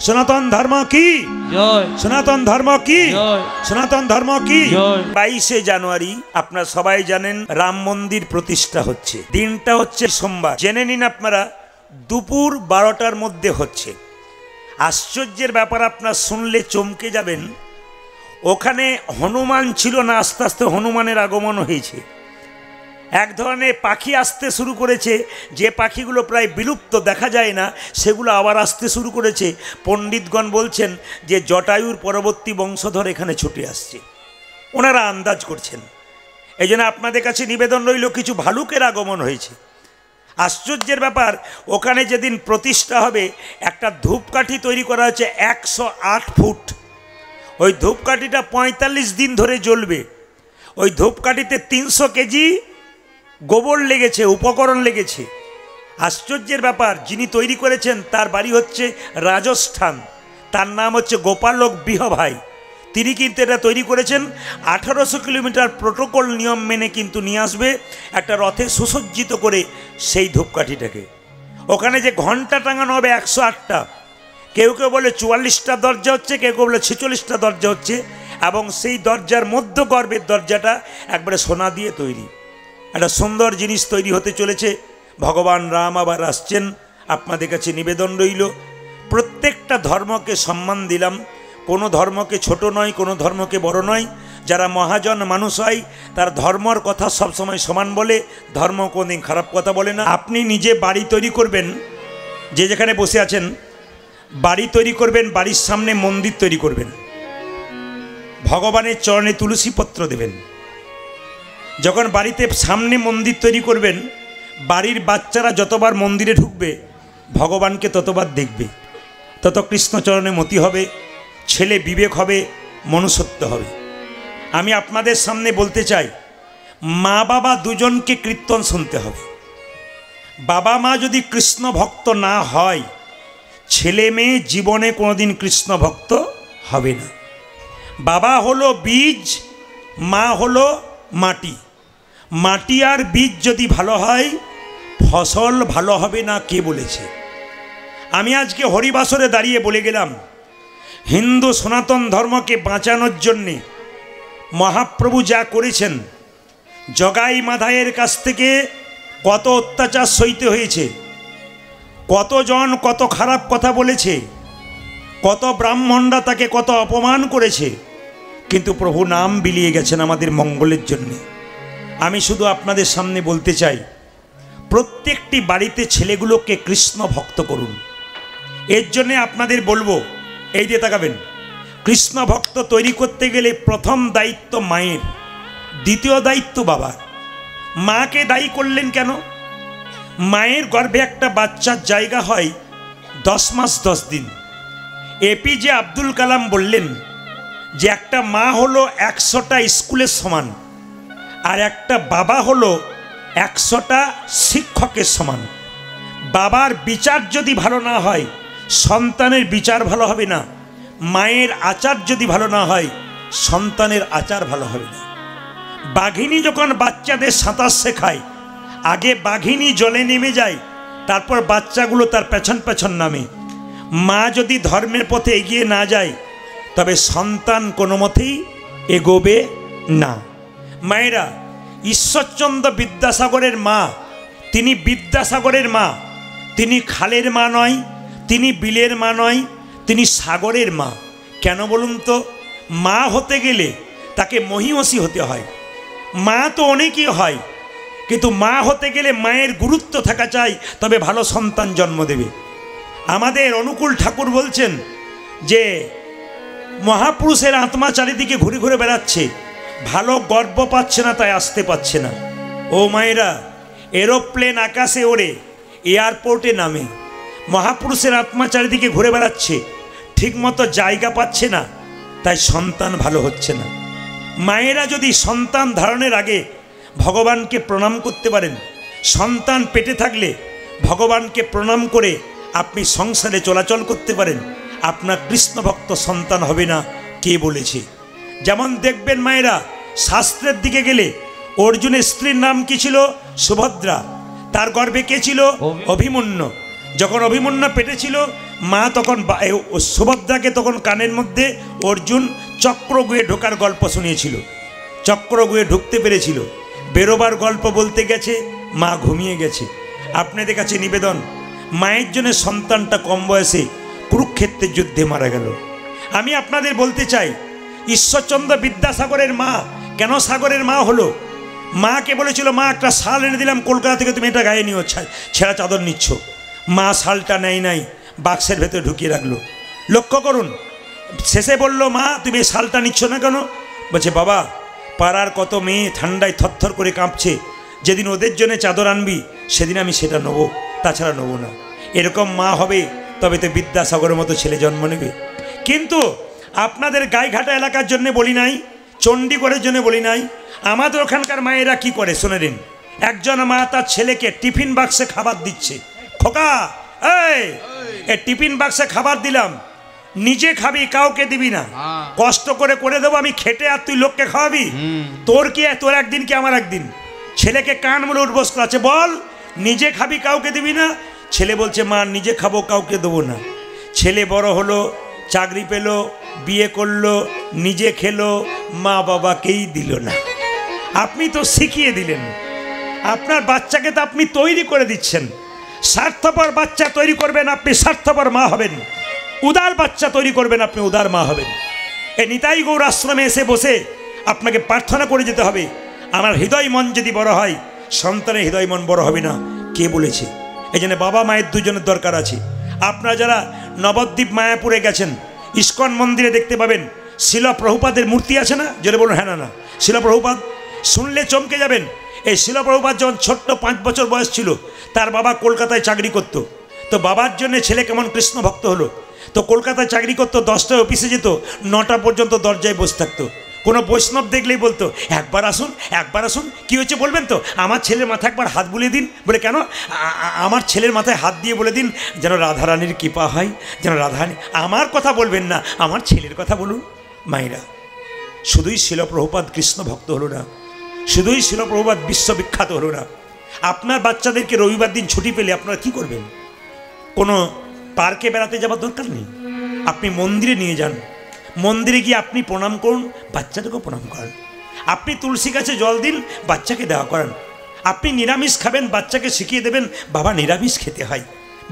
সনাতন ধর্ম কি জয়, সনাতন ধর্ম কি জয়, সনাতন ধর্ম কি জয়। 22শে জানুয়ারি আপনারা সবাই জানেন রাম মন্দির প্রতিষ্ঠা হচ্ছে। দিনটা হচ্ছে সোমবার। জেনে নিন আপনারা দুপুর 12টার মধ্যে হচ্ছে। আশ্চর্যের ব্যাপার আপনারা শুনলে চমকে যাবেন, ওখানে হনুমান ছিল না, আস্তে আস্তে হনুমানের আগমন হয়েছে। এক ধরনের পাখি আসতে শুরু করেছে, যে পাখিগুলো প্রায় বিলুপ্ত দেখা যায় না, সেগুলো আবার আসতে শুরু করেছে। পণ্ডিতগণ বলছেন যে জটায়ুর পরবর্তী বংশধর এখানে ছুটে আসছে, ওনারা আন্দাজ করছেন। এই জন্য আপনাদের কাছে নিবেদন রইল, কিছু ভালুকের আগমন হয়েছে। আশ্চর্যের ব্যাপার, ওখানে যেদিন প্রতিষ্ঠা হবে একটা ধূপকাঠি তৈরি করা হচ্ছে 108 ফুট। ওই ধূপকাঠিটা 45 দিন ধরে জ্বলবে। ওই ধূপকাঠিতে 300 কেজি গোবর লেগেছে, উপকরণ লেগেছে। আশ্চর্যের ব্যাপার, যিনি তৈরি করেছেন তার বাড়ি হচ্ছে রাজস্থান, তার নাম হচ্ছে গোপালক বিহভাই। তিনি কিন্তু এটা তৈরি করেছেন। 1800 কিলোমিটার প্রোটোকল নিয়ম মেনে কিন্তু নিয়ে আসবে একটা রথে সুসজ্জিত করে সেই ধূপকাঠিটাকে। ওখানে যে ঘন্টা টাঙানো হবে 108টা, কেউ কেউ বলে 44টা দরজা হচ্ছে, কেউ কেউ বলে 46টা দরজা হচ্ছে। এবং সেই দরজার মধ্যগর্ভের দরজাটা একবারে সোনা দিয়ে তৈরি। একটা সুন্দর জিনিস তৈরি হতে চলেছে। ভগবান রাম আবার আসছেন। আপনাদের কাছে নিবেদন রইল, প্রত্যেকটা ধর্মকে সম্মান দিলাম। কোনো ধর্মকে ছোট নয়, কোনো ধর্মকে বড় নয়। যারা মহাজন মানুষ হয় তার ধর্মর কথা সবসময় সমান বলে, ধর্ম কোনোদিন খারাপ কথা বলে না। আপনি নিজে বাড়ি তৈরি করবেন, যে যেখানে বসে আছেন বাড়ি তৈরি করবেন, বাড়ির সামনে মন্দির তৈরি করবেন, ভগবানের চরণে তুলসী পত্র দেবেন। যখন বাড়িতে সামনে মন্দির তৈরি করবেন, বাড়ির বাচ্চারা যতবার মন্দিরে ঢুকবে ভগবানকে ততবার দেখবে, তত কৃষ্ণচরণে মতি হবে, ছেলে বিবেক হবে, মনুষ্যত্ব হবে। আমি আপনাদের সামনে বলতে চাই, মা বাবা দুজনকে কীর্তন শুনতে হবে। বাবা মা যদি কৃষ্ণ ভক্ত না হয়, ছেলে মেয়ে জীবনে কোনোদিন কৃষ্ণ ভক্ত হবে না। বাবা হলো বীজ, মা হলো মাটি। মাটি আর বীজ যদি ভালো হয়, ফসল ভালো হবে না, কে বলেছে? আমি আজকে হরিবাসরে দাঁড়িয়ে বলে গেলাম, হিন্দু সনাতন ধর্মকে বাঁচানোর জন্যে মহাপ্রভু যা করেছেন, জগাই মাধাইয়ের কাছ থেকে কত অত্যাচার সইতে হয়েছে, কতজন কত খারাপ কথা বলেছে, কত ব্রাহ্মণরা তাকে কত অপমান করেছে, কিন্তু প্রভু নাম বিলিয়ে গেছেন আমাদের মঙ্গলের জন্যে। আমি শুধু আপনাদের সামনে বলতে চাই, প্রত্যেকটি বাড়িতে ছেলেগুলোকে কৃষ্ণ ভক্ত করুন। এর জন্যে আপনাদের বলবো, এই দিয়ে তাকাবেন, কৃষ্ণ ভক্ত তৈরি করতে গেলে প্রথম দায়িত্ব মায়ের, দ্বিতীয় দায়িত্ব বাবার। মাকে দায়ী করলেন কেন? মায়ের গর্ভে একটা বাচ্চার জায়গা হয় 10 মাস 10 দিন। এপিজে আব্দুল কালাম বললেন যে একটা মা হলো 100টা স্কুলের সমান, আর একটা বাবা হলো 100টা শিক্ষকের সমান। বাবার বিচার যদি ভালো না হয়, সন্তানের বিচার ভালো হবে না। মায়ের আচার যদি ভালো না হয়, সন্তানের আচার ভালো হবে না। বাঘিনী যখন বাচ্চাদের সাঁতার শেখায়, আগে বাঘিনী জলে নেমে যায়, তারপর বাচ্চাগুলো তার পেছন পেছন নামে। মা যদি ধর্মের পথে এগিয়ে না যায়, তবে সন্তান কোনো মতেই এগোবে না। মায়েরা, ঈশ্বরচন্দ্র বিদ্যাসাগরের মা, তিনি বিদ্যাসাগরের মা। তিনি খালের মা নয়, তিনি বিলের মা নয়, তিনি সাগরের মা। কেন বলুন তো? মা হতে গেলে তাকে মহিষী হতে হয়। মা তো অনেকই হয়, কিন্তু মা হতে গেলে মায়ের গুরুত্ব থাকা চাই, তবে ভালো সন্তান জন্ম দেবে। আমাদের অনুকূল ঠাকুর বলছেন যে মহাপুরুষের আত্মা চারিদিকে ঘুরে ঘুরে বেড়াচ্ছে, ভালো গর্ব পাচ্ছে না, তাই আসতে পাচ্ছে না। ও মায়েরা, এরোপ্লেন আকাশে ওড়ে, এয়ারপোর্টে নামে, মহাপুরুষের আত্মা চারিদিকে ঘুরে বেড়াচ্ছে, ঠিকমতো জায়গা পাচ্ছে না, তাই সন্তান ভালো হচ্ছে না। মায়েরা যদি সন্তান ধারণের আগে ভগবানকে প্রণাম করতে পারেন, সন্তান পেটে থাকলে ভগবানকে প্রণাম করে আপনি সংসারে চলাচল করতে পারেন, আপনার কৃষ্ণভক্ত সন্তান হবে না, কে বলেছে? যেমন দেখবেন মায়েরা, শাস্ত্রের দিকে গেলে অর্জুনের স্ত্রীর নাম কি ছিল? সুভদ্রা। তার গর্ভে কে ছিল? অভিমন্যু। যখন অভিমন্যু পেটে ছিল, মা তখন সুভদ্রাকে তখন কানের মধ্যে অর্জুন চক্রগুয়ে ঢোকার গল্প শুনিয়েছিল। চক্রগুয়ে ঢুকতে পেরেছিল, বেরোবার গল্প বলতে গেছে, মা ঘুমিয়ে গেছে। আপনাদের কাছে নিবেদন, মায়ের জন্য সন্তানটা কম বয়সে কুরুক্ষেত্রের যুদ্ধে মারা গেল। আমি আপনাদের বলতে চাই, ঈশ্বরচন্দ্র বিদ্যাসাগরের মা কেন সাগরের মা হলো? মাকে বলেছিল, মা একটা শাল এনে দিলাম কলকাতা থেকে, তুমি এটা গায়ে নিও, ছেঁড়া চাদর নিচ্ছ। মা শালটা নেয় নাই, বাক্সের ভেতরে ঢুকিয়ে রাখলো। লক্ষ্য করুন, শেষে বলল, মা তুমি এই শালটা নিচ্ছ না কেন? বলছে, বাবা পাড়ার কত মেয়ে ঠান্ডায় থরথর করে কাঁপছে, যেদিন ওদের জন্য চাদর আনবি সেদিন আমি সেটা নেবো, তাছাড়া নেবো না। এরকম মা হবে তবে তো বিদ্যাসাগরের মতো ছেলে জন্ম নেবে। কিন্তু আপনাদের গাইঘাটা এলাকার জন্য বলি নাই, চণ্ডীগড়ের জন্য বলি নাই, আমাদের ওখানকার মায়েরা কি করে শুনে নিন। একজন মা তার ছেলেকে টিফিন বাক্সে খাবার দিচ্ছে। খোকা, এই টিফিন বাক্সে খাবার দিলাম, নিজে খাবি, কাউকে দিবি না, কষ্ট করে করে দেবো আমি খেটে, আর তুই লোককে খাওয়াবি? তোর কি, তোর একদিন কি আমার একদিন? ছেলেকে কান মুড়ে উঠবস করাচ্ছে, বল নিজে খাবি, কাউকে দিবি না? ছেলে বলছে, মা নিজে খাবো, কাউকে দেবো না। ছেলে বড় হলো, চাকরি পেল, বিয়ে করলো, নিজে খেলো, মা বাবাকেই দিল না। আপনি তো শিখিয়ে দিলেন, আপনার বাচ্চাকে তো আপনি তৈরি করে দিচ্ছেন। স্বার্থপর বাচ্চা তৈরি করবেন, আপনি স্বার্থপর মা হবেন। উদার বাচ্চা তৈরি করবেন, আপনি উদার মা হবেন। এই নিতাই গৌর আশ্রমে এসে বসে আপনাকে প্রার্থনা করে যেতে হবে, আমার হৃদয় মন যদি বড় হয়, সন্তানের হৃদয় মন বড় হবে না। কে বলেছে? এই জন্য বাবা মায়ের দুজনের দরকার আছে। আপনারা যারা নবদ্বীপ মায়াপুরে গেছেন, ইস্কন মন্দিরে দেখতে পাবেন শিল প্রভুপাদের মূর্তি আছে না? জোরে বলুন হ্যাঁ না না। শিল প্রভুপাদ শুনলে চমকে যাবেন। এই শিল প্রভুপাদ যখন ছোট্ট 5 বছর বয়স ছিল, তার বাবা কলকাতায় চাকরি করত। তো বাবার জন্য ছেলে কেমন কৃষ্ণ ভক্ত হলো। তো কলকাতায় চাকরি করতো, 10টায় অফিসে যেত, 9টা পর্যন্ত দরজায় বসে থাকতো। কোনো বৈষ্ণব দেখলেই বলতো, একবার আসুন, একবার আসুন, কী হয়েছে বলবেন তো? আমার ছেলের মাথায় একবার হাত বুলিয়ে দিন। বলে, কেন? আমার ছেলের মাথায় হাত দিয়ে বলে দিন যেন রাধারানীর কৃপা হয়, যেন রাধারানী। আমার কথা বলবেন না, আমার ছেলের কথা বলুন। মায়েরা, শুধুই শিল প্রভুপাদ কৃষ্ণ ভক্ত হলো না, শুধুই শিল প্রভুপাদ বিশ্ববিখ্যাত হলো না। আপনার বাচ্চাদেরকে রবিবার দিন ছুটি পেলে আপনারা কি করবেন? কোনো পার্কে বেড়াতে যাবার দরকার নেই, আপনি মন্দিরে নিয়ে যান। মন্দিরে গিয়ে আপনি প্রণাম করুন, বাচ্চাটাকেও প্রণাম করান। আপনি তুলসী গাছে জল দিন, বাচ্চাকে দেওয়া করান। আপনি নিরামিষ খাবেন, বাচ্চাকে শিখিয়ে দেবেন বাবা নিরামিষ খেতে হয়,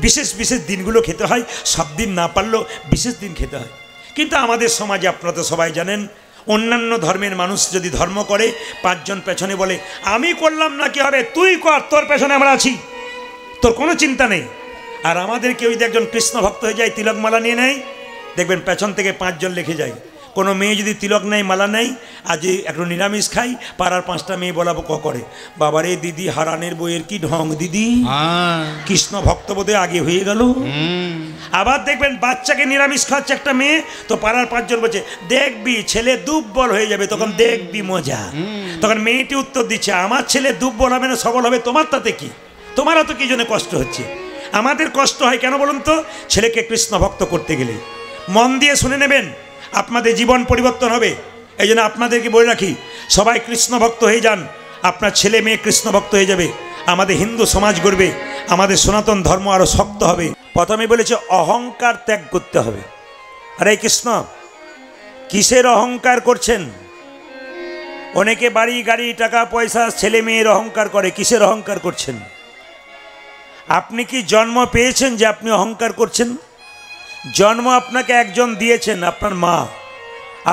বিশেষ বিশেষ দিনগুলো খেতে হয়, সব দিন না পারলেও বিশেষ দিন খেতে হয়। কিন্তু আমাদের সমাজে আপনারা তো সবাই জানেন, অন্যান্য ধর্মের মানুষ যদি ধর্ম করে 5 জন পেছনে বলে, আমি করলাম না কি হবে, তুই কর, তোর পেছনে আমরা আছি, তোর কোনো চিন্তা নেই। আর আমাদের কেউ যদি একজন কৃষ্ণ ভক্ত হয়ে যায়, তিলক মালা নিয়ে নেয়, দেখবেন পেছন থেকে 5 জন লিখে যায়। কোনো মেয়ে যদি তিলক নেয়, মালা নেয়, আজ একটু নিরামিষ খাই, পাড়ার 5টা মেয়ে বলা করে, বাবারে দিদি হারানের বইয়ের কি ঢং দিদি, কৃষ্ণ ভক্ত বোধে আগে হয়ে গেল। আবার দেখবেন বাচ্চাকে নিরামিষ খাচ্ছে একটা মেয়ে, তো পাড়ার 5 জন বলছে, দেখবি ছেলে দুর্বল হয়ে যাবে, তখন দেখবি মজা। তখন মেয়েটি উত্তর দিচ্ছে, আমার ছেলে দুর্বল হবে না, সবল হবে, তোমার তাতে কি? তোমারও তো কি জন্য কষ্ট হচ্ছে? আমাদের কষ্ট হয় কেন বলুন তো? ছেলেকে কৃষ্ণ ভক্ত করতে গেলে। মন দিয়ে শুনে নেবেন, আপনাদের জীবন পরিবর্তন হবে। এই জন্য আপনাদেরকে বলে রাখি, সবাই কৃষ্ণ ভক্ত হয়ে যান, আপনার ছেলে মেয়ে কৃষ্ণ ভক্ত হয়ে যাবে, আমাদের হিন্দু সমাজ গড়বে, আমাদের সনাতন ধর্ম আরও শক্ত হবে। প্রথমে বলেছে অহংকার ত্যাগ করতে হবে। আরে কৃষ্ণ, কিসের অহংকার করছেন? অনেকে বাড়ি গাড়ি টাকা পয়সা ছেলে মেয়ের অহংকার করে, কিসের অহংকার করছেন? আপনি কি জন্ম পেয়েছেন যে আপনি অহংকার করছেন? জন্ম আপনাকে একজন দিয়েছেন, আপনার মা।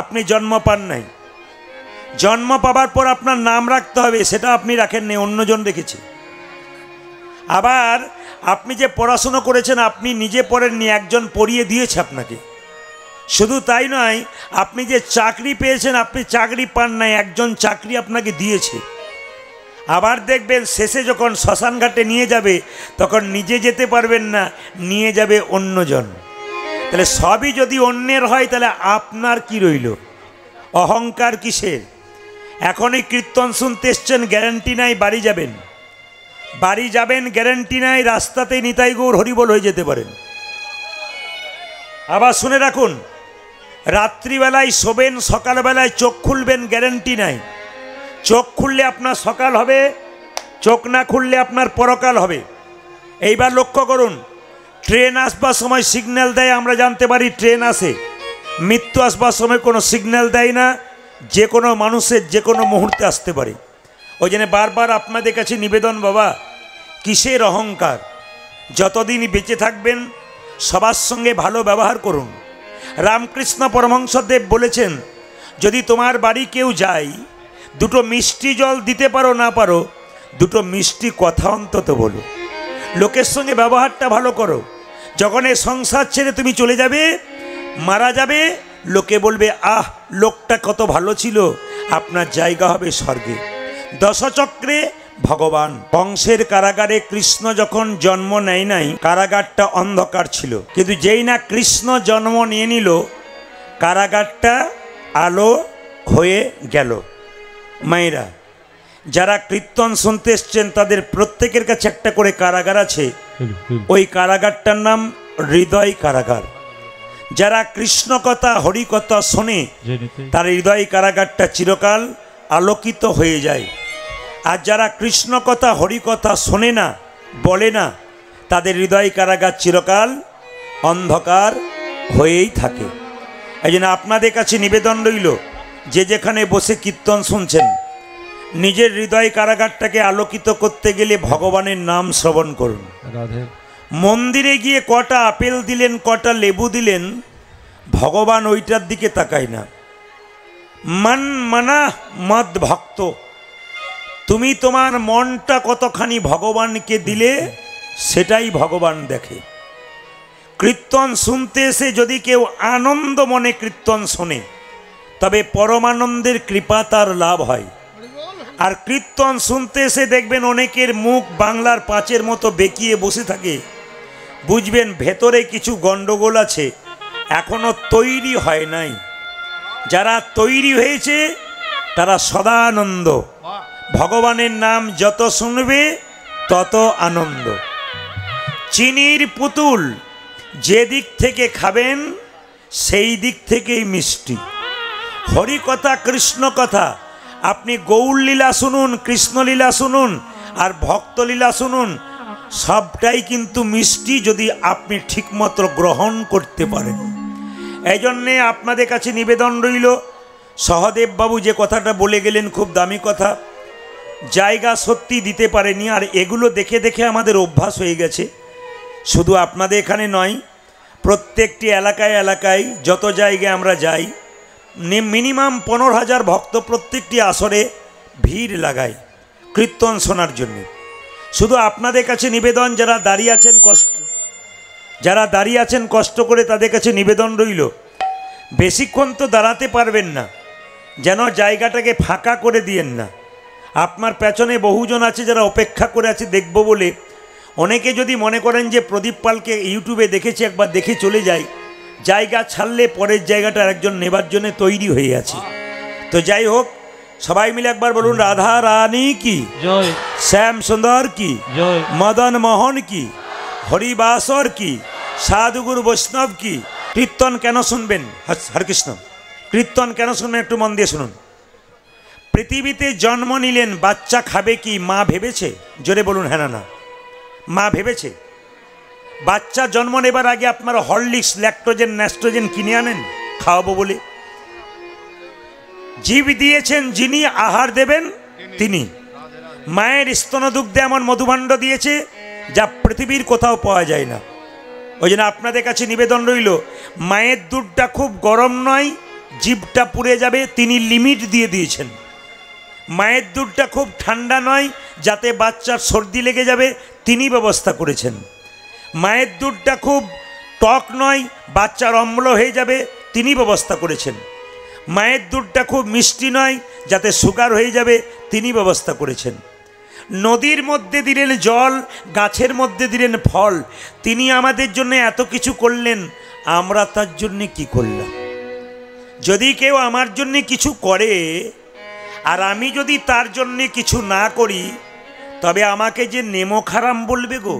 আপনি জন্ম পান নাই। জন্ম পাবার পর আপনার নাম রাখতে হবে, সেটা আপনি রাখেননি, অন্যজন রেখেছে। আবার আপনি যে পড়াশুনো করেছেন, আপনি নিজে পড়েননি, একজন পড়িয়ে দিয়েছে আপনাকে। শুধু তাই নয়, আপনি যে চাকরি পেয়েছেন, আপনি চাকরি পান নাই, একজন চাকরি আপনাকে দিয়েছে। আবার দেখবেন শেষে যখন শ্মশান ঘাটে নিয়ে যাবে, তখন নিজে যেতে পারবেন না, নিয়ে যাবে অন্যজন। তাহলে সবই যদি অন্যের হয়, তাহলে আপনার কি রইল? অহংকার কিসের? এখনই কীর্তন শুনতে এসছেন, গ্যারান্টি নাই বাড়ি যাবেন। বাড়ি যাবেন গ্যারান্টি নাই, রাস্তাতেই নিতাই গৌর হরিবোল হয়ে যেতে পারেন। আবার শুনে রাখুন, রাত্রিবেলায় শোবেন, সকালবেলায় চোখ খুলবেন, গ্যারান্টি নাই। চোখ খুললে আপনার সকাল হবে, চোখ না খুললে আপনার পরকাল হবে। এইবার লক্ষ্য করুন, ট্রেন আসবার সময় সিগন্যাল দেয়, আমরা জানতে পারি ট্রেন আসে। মৃত্যু আসবার সময় কোনো সিগন্যাল দেয় না, যে কোনো মানুষের যে কোনো মুহূর্তে আসতে পারে। ওই জন্য বারবার আপনাদের কাছে নিবেদন, বাবা কিসের অহংকার, যতদিন বেঁচে থাকবেন সবার সঙ্গে ভালো ব্যবহার করুন। রামকৃষ্ণ পরমহংসদেব বলেছেন, যদি তোমার বাড়ি কেউ যায়, দুটো মিষ্টি জল দিতে পারো না পারো, দুটো মিষ্টি কথা অন্তত বলো, লোকের সঙ্গে ব্যবহারটা ভালো করো। যখন এই সংসার ছেড়ে তুমি চলে যাবে, মারা যাবে, লোকে বলবে আহ লোকটা কত ভালো ছিল, আপনার জায়গা হবে স্বর্গে। দশচক্রে ভগবান। কংসের কারাগারে কৃষ্ণ যখন জন্ম নেয় নাই, কারাগারটা অন্ধকার ছিল, কিন্তু যেই না কৃষ্ণ জন্ম নিয়ে নিল, কারাগারটা আলো হয়ে গেল। মায়েরা, যারা কীর্তন শুনতে এসছেন তাদের প্রত্যেকের কাছে একটা করে কারাগার আছে, ওই কারাগারটার নাম হৃদয় কারাগার। যারা কৃষ্ণ কথা হরি কথা শোনে, তার হৃদয় কারাগারটা চিরকাল আলোকিত হয়ে যায়। আর যারা কৃষ্ণ কথা হরি কথা শোনে না, বলে না, তাদের হৃদয় কারাগার চিরকাল অন্ধকার হয়েই থাকে। এই জন্য আপনাদের কাছে নিবেদন রইল, যে যেখানে বসে কীর্তন শুনছেন, নিজের হৃদয় কারাগারটাকে আলোকিত করতে গেলে ভগবানের নাম শ্রবণ করুন। মন্দিরে গিয়ে কটা আপেল দিলেন, কটা লেবু দিলেন, ভগবান ওইটার দিকে তাকায় না। মন মানা মদ ভক্ত, তুমি তোমার মনটা কতখানি ভগবানকে দিলে সেটাই ভগবান দেখে। কীর্তন শুনতে এসে যদি কেউ আনন্দ মনে কীর্তন শোনে, তবে পরমানন্দের কৃপা তার লাভ হয়। আর কীর্তন শুনতে এসে দেখবেন অনেকের মুখ বাংলার পাঁচের মতো বেঁকিয়ে বসে থাকে, বুঝবেন ভেতরে কিছু গন্ডগোল আছে, এখনো তৈরি হয় নাই। যারা তৈরি হয়েছে তারা সদানন্দ। ভগবানের নাম যত শুনবে তত আনন্দ। চিনির পুতুল যে দিক থেকে খাবেন সেই দিক থেকেই মিষ্টি। হরি কথা কৃষ্ণ কথা, আপনি গৌরলীলা শুনুন, কৃষ্ণলীলা শুনুন, আর ভক্তলীলা শুনুন, সবটাই কিন্তু মিষ্টি যদি আপনি ঠিকমতো গ্রহণ করতে পারেন। এই জন্যে আপনাদের কাছে নিবেদন রইল, সহদেব বাবু যে কথাটা বলে গেলেন খুব দামি কথা, জায়গা সত্যি দিতে পারেনি। আর এগুলো দেখে দেখে আমাদের অভ্যাস হয়ে গেছে। শুধু আপনাদের এখানে নয়, প্রত্যেকটি এলাকায় এলাকায় যত জায়গায় আমরা যাই, মিনিমাম 15,000 ভক্ত প্রত্যেকটি আসরে ভিড় লাগায় কীর্তন শোনার জন্য। শুধু আপনাদের কাছে নিবেদন, যারা দাঁড়িয়ে আছেন কষ্ট করে, তাদের কাছে নিবেদন রইল, বেশিক্ষণ তো দাঁড়াতে পারবেন না, যেন জায়গাটাকে ফাঁকা করে দিয়েন না। আপনার পেছনে বহুজন আছে যারা অপেক্ষা করে আছে দেখব বলে। অনেকে যদি মনে করেন যে প্রদীপ পালকে ইউটিউবে দেখেছি, একবার দেখে চলে যাই, জায়গা ছাড়লে পরের জায়গাটা একজন নেবার জন্য তৈরি হয়ে আছে। তো যাই হোক, সবাই মিলে একবার বলুন, রাধা রানী কি জয়, শ্যাম সুন্দর কি জয়, মদন মোহন কি, হরিবাসর কি, সাধুগুরু বৈষ্ণব কি। কীর্তন কেন শুনবেন? হরে কৃষ্ণ। কীর্তন কেন শুনবেন একটু মন দিয়ে শুনুন। পৃথিবীতে জন্ম নিলেন, বাচ্চা খাবে কি মা ভেবেছে? জোরে বলুন হ্যাঁ না। মা ভেবেছে? বাচ্চা জন্ম নেবার আগে আপনারা হরলিক্স, ল্যাকটোজেন, ন্যাস্ট্রোজেন কিনে আনেন খাওয়াবো বলে। জীব দিয়েছেন যিনি, আহার দেবেন তিনি। মায়ের স্তনদুগ্ধে এমন মধুভাণ্ড দিয়েছে যা পৃথিবীর কোথাও পাওয়া যায় না। ওই জন্য আপনাদের কাছে নিবেদন রইল, মায়ের দুধটা খুব গরম নয়, জিভটা পুড়ে যাবে, তিনি লিমিট দিয়ে দিয়েছেন। মায়ের দুধটা খুব ঠান্ডা নয়, যাতে বাচ্চার সর্দি লেগে যাবে, তিনি ব্যবস্থা করেছেন। মায়ের দুধটা খুব টক নয়, বাচ্চার অম্ল হয়ে যাবে, তিনি ব্যবস্থা করেছেন। মায়ের দুধটা খুব মিষ্টি নয়, যাতে সুগার হয়ে যাবে, তিনি ব্যবস্থা করেছেন। নদীর মধ্যে দিলেন জল, গাছের মধ্যে দিলেন ফল, তিনি আমাদের জন্য এত কিছু করলেন, আমরা তার জন্যে কি করলাম? যদি কেউ আমার জন্যে কিছু করে আর আমি যদি তার জন্যে কিছু না করি, তবে আমাকে যে নেমো খারাম বলবে গো।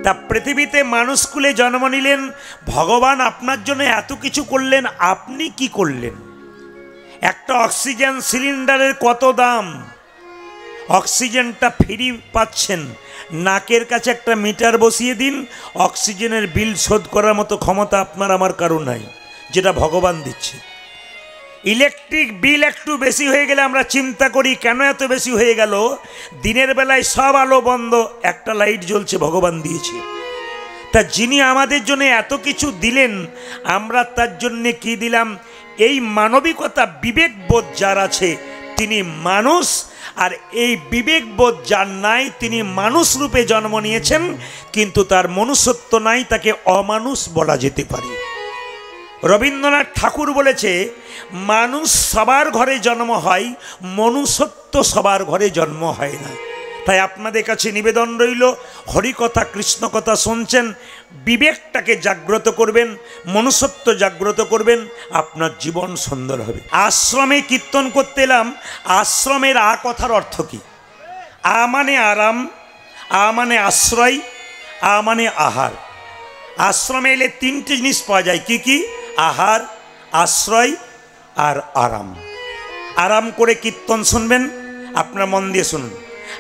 তা পৃথিবীতে মানুষকুলে জন্ম নিলেন, ভগবান আপনার জন্য এত কিছু করলেন, আপনি কি করলেন? একটা অক্সিজেন সিলিন্ডারের কত দাম? অক্সিজেনটা ফ্রি পাচ্ছেন, নাকের কাছে একটা মিটার বসিয়ে দিন, অক্সিজেনের বিল শোধ করার মতো ক্ষমতা আপনার আমার কারো নাই, যেটা ভগবান দিচ্ছে। ইলেকট্রিক বিল একটু বেশি হয়ে গেলে আমরা চিন্তা করি কেন এত বেশি হয়ে গেল। দিনের বেলায় সব আলো বন্ধ, একটা লাইট জ্বলছে, ভগবান দিয়েছে। তা যিনি আমাদের জন্য এত কিছু দিলেন, আমরা তার জন্যে কি দিলাম? এই মানবিকতা, বিবেকবোধ যার আছে তিনি মানুষ, আর এই বিবেকবোধ যার নাই তিনি মানুষ রূপে জন্ম নিয়েছেন, কিন্তু তার মনুষ্যত্ব নাই, তাকে অমানুষ বলা যেতে পারে। রবীন্দ্রনাথ ঠাকুর বলেছে, মানুষ সবার ঘরে জন্ম হয়, মনুষ্যত্ব সবার ঘরে জন্ম হয় না। তাই আপনাদের কাছে নিবেদন রইল, হরিকথা কৃষ্ণকথা শুনছেন, বিবেকটাকে জাগ্রত করবেন, মনুষ্যত্ব জাগ্রত করবেন, আপনার জীবন সুন্দর হবে। আশ্রমে কীর্তন করতে এলাম, আশ্রমের আ কথার অর্থ কি? আ মানে আরাম, আ মানে আশ্রয়, আ মানে আহার। আশ্রমে এলে তিনটে জিনিস পাওয়া যায়, কি কি? আহার, আশ্রয় আর আরাম। আরাম করে কীর্তন শুনবেন, আপনার মন দিয়ে শুনুন।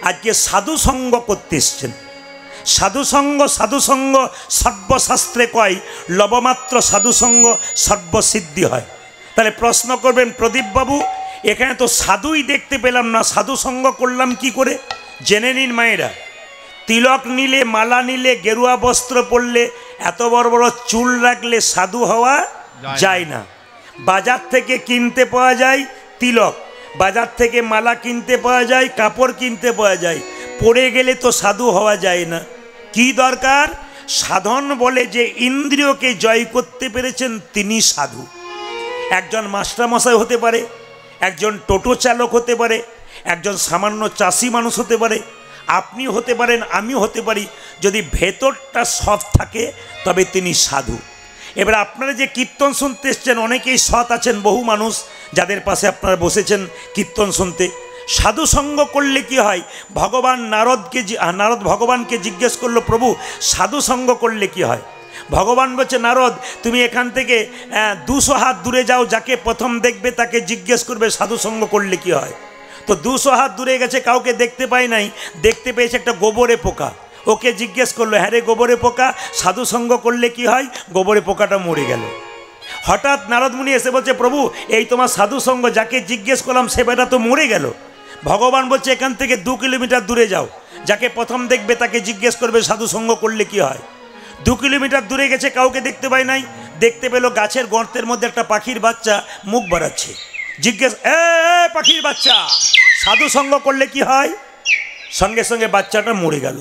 আজকে সাধু সঙ্গ করতে এসছেন, সাধুসঙ্গ সাধুসঙ্গ সর্বশাস্ত্রে কয়, লবমাত্র সাধুসঙ্গ সর্বসিদ্ধি হয়। তাহলে প্রশ্ন করবেন, প্রদীপবাবু এখানে তো সাধুই দেখতে পেলাম না, সাধুসঙ্গ করলাম কি করে? জেনে নিন মায়েরা, তিলক নিলে, মালা নিলে, গেরুয়া বস্ত্র পরলে, এত বড় বড় চুল রাখলে সাধু হওয়া যায় না। বাজার থেকে কিনতে পাওয়া যায় তিলক, বাজার থেকে মালা কিনতে পাওয়া যায়, কাপড় কিনতে পাওয়া যায়, পড়ে গেলে তো সাধু হওয়া যায় না। কি দরকার? সাধন বলে যে ইন্দ্রিয়কে জয় করতে পেরেছেন তিনি সাধু। একজন মাস্টারমশাই হতে পারে, একজন টোটো চালক হতে পারে, একজন সামান্য চাষি মানুষ হতে পারে, আপনি হতে পারেন, আমিও হতে পারি। যদি ভেতরটা সৎ থাকে তবে তিনি সাধু। এবার আপনারা যে কীর্তন শুনতে এসছেন, অনেকেই সৎ আছেন, বহু মানুষ যাদের পাশে আপনারা বসেছেন কীর্তন শুনতে। সাধু সঙ্গ করলে কি হয়? নারদ ভগবানকে জিজ্ঞেস করলো, প্রভু সাধু সঙ্গ করলে কি হয়? ভগবান বলছে, নারদ তুমি এখান থেকে 200 হাত দূরে যাও, যাকে প্রথম দেখবে তাকে জিজ্ঞেস করবে সাধু সঙ্গ করলে কি হয়। তো 200 হাত দূরে গেছে, কাউকে দেখতে পায় নাই, দেখতে পেয়েছে একটা গোবরে পোকা, ওকে জিজ্ঞেস করলো, হ্যাঁ রে গোবরে পোকা, সাধু সঙ্গ করলে কি হয়? গোবরে পোকাটা মরে গেল। হঠাৎ নারদমুনি এসে বলছে, প্রভু এই তোমার সাধু সঙ্গ, যাকে জিজ্ঞেস করলাম সে বেটা তো মরে গেল। ভগবান বলছে, এখান থেকে 2 কিলোমিটার দূরে যাও, যাকে প্রথম দেখবে তাকে জিজ্ঞেস করবে সাধু সঙ্গ করলে কি হয়। 2 কিলোমিটার দূরে গেছে, কাউকে দেখতে পায় নাই, দেখতে পেল গাছের গর্তের মধ্যে একটা পাখির বাচ্চা মুখ বাড়াচ্ছে। জিজ্ঞেস, এ পাখির বাচ্চা, সাধু সঙ্গ করলে কি হয়? সঙ্গে সঙ্গে বাচ্চাটা মরে গেল।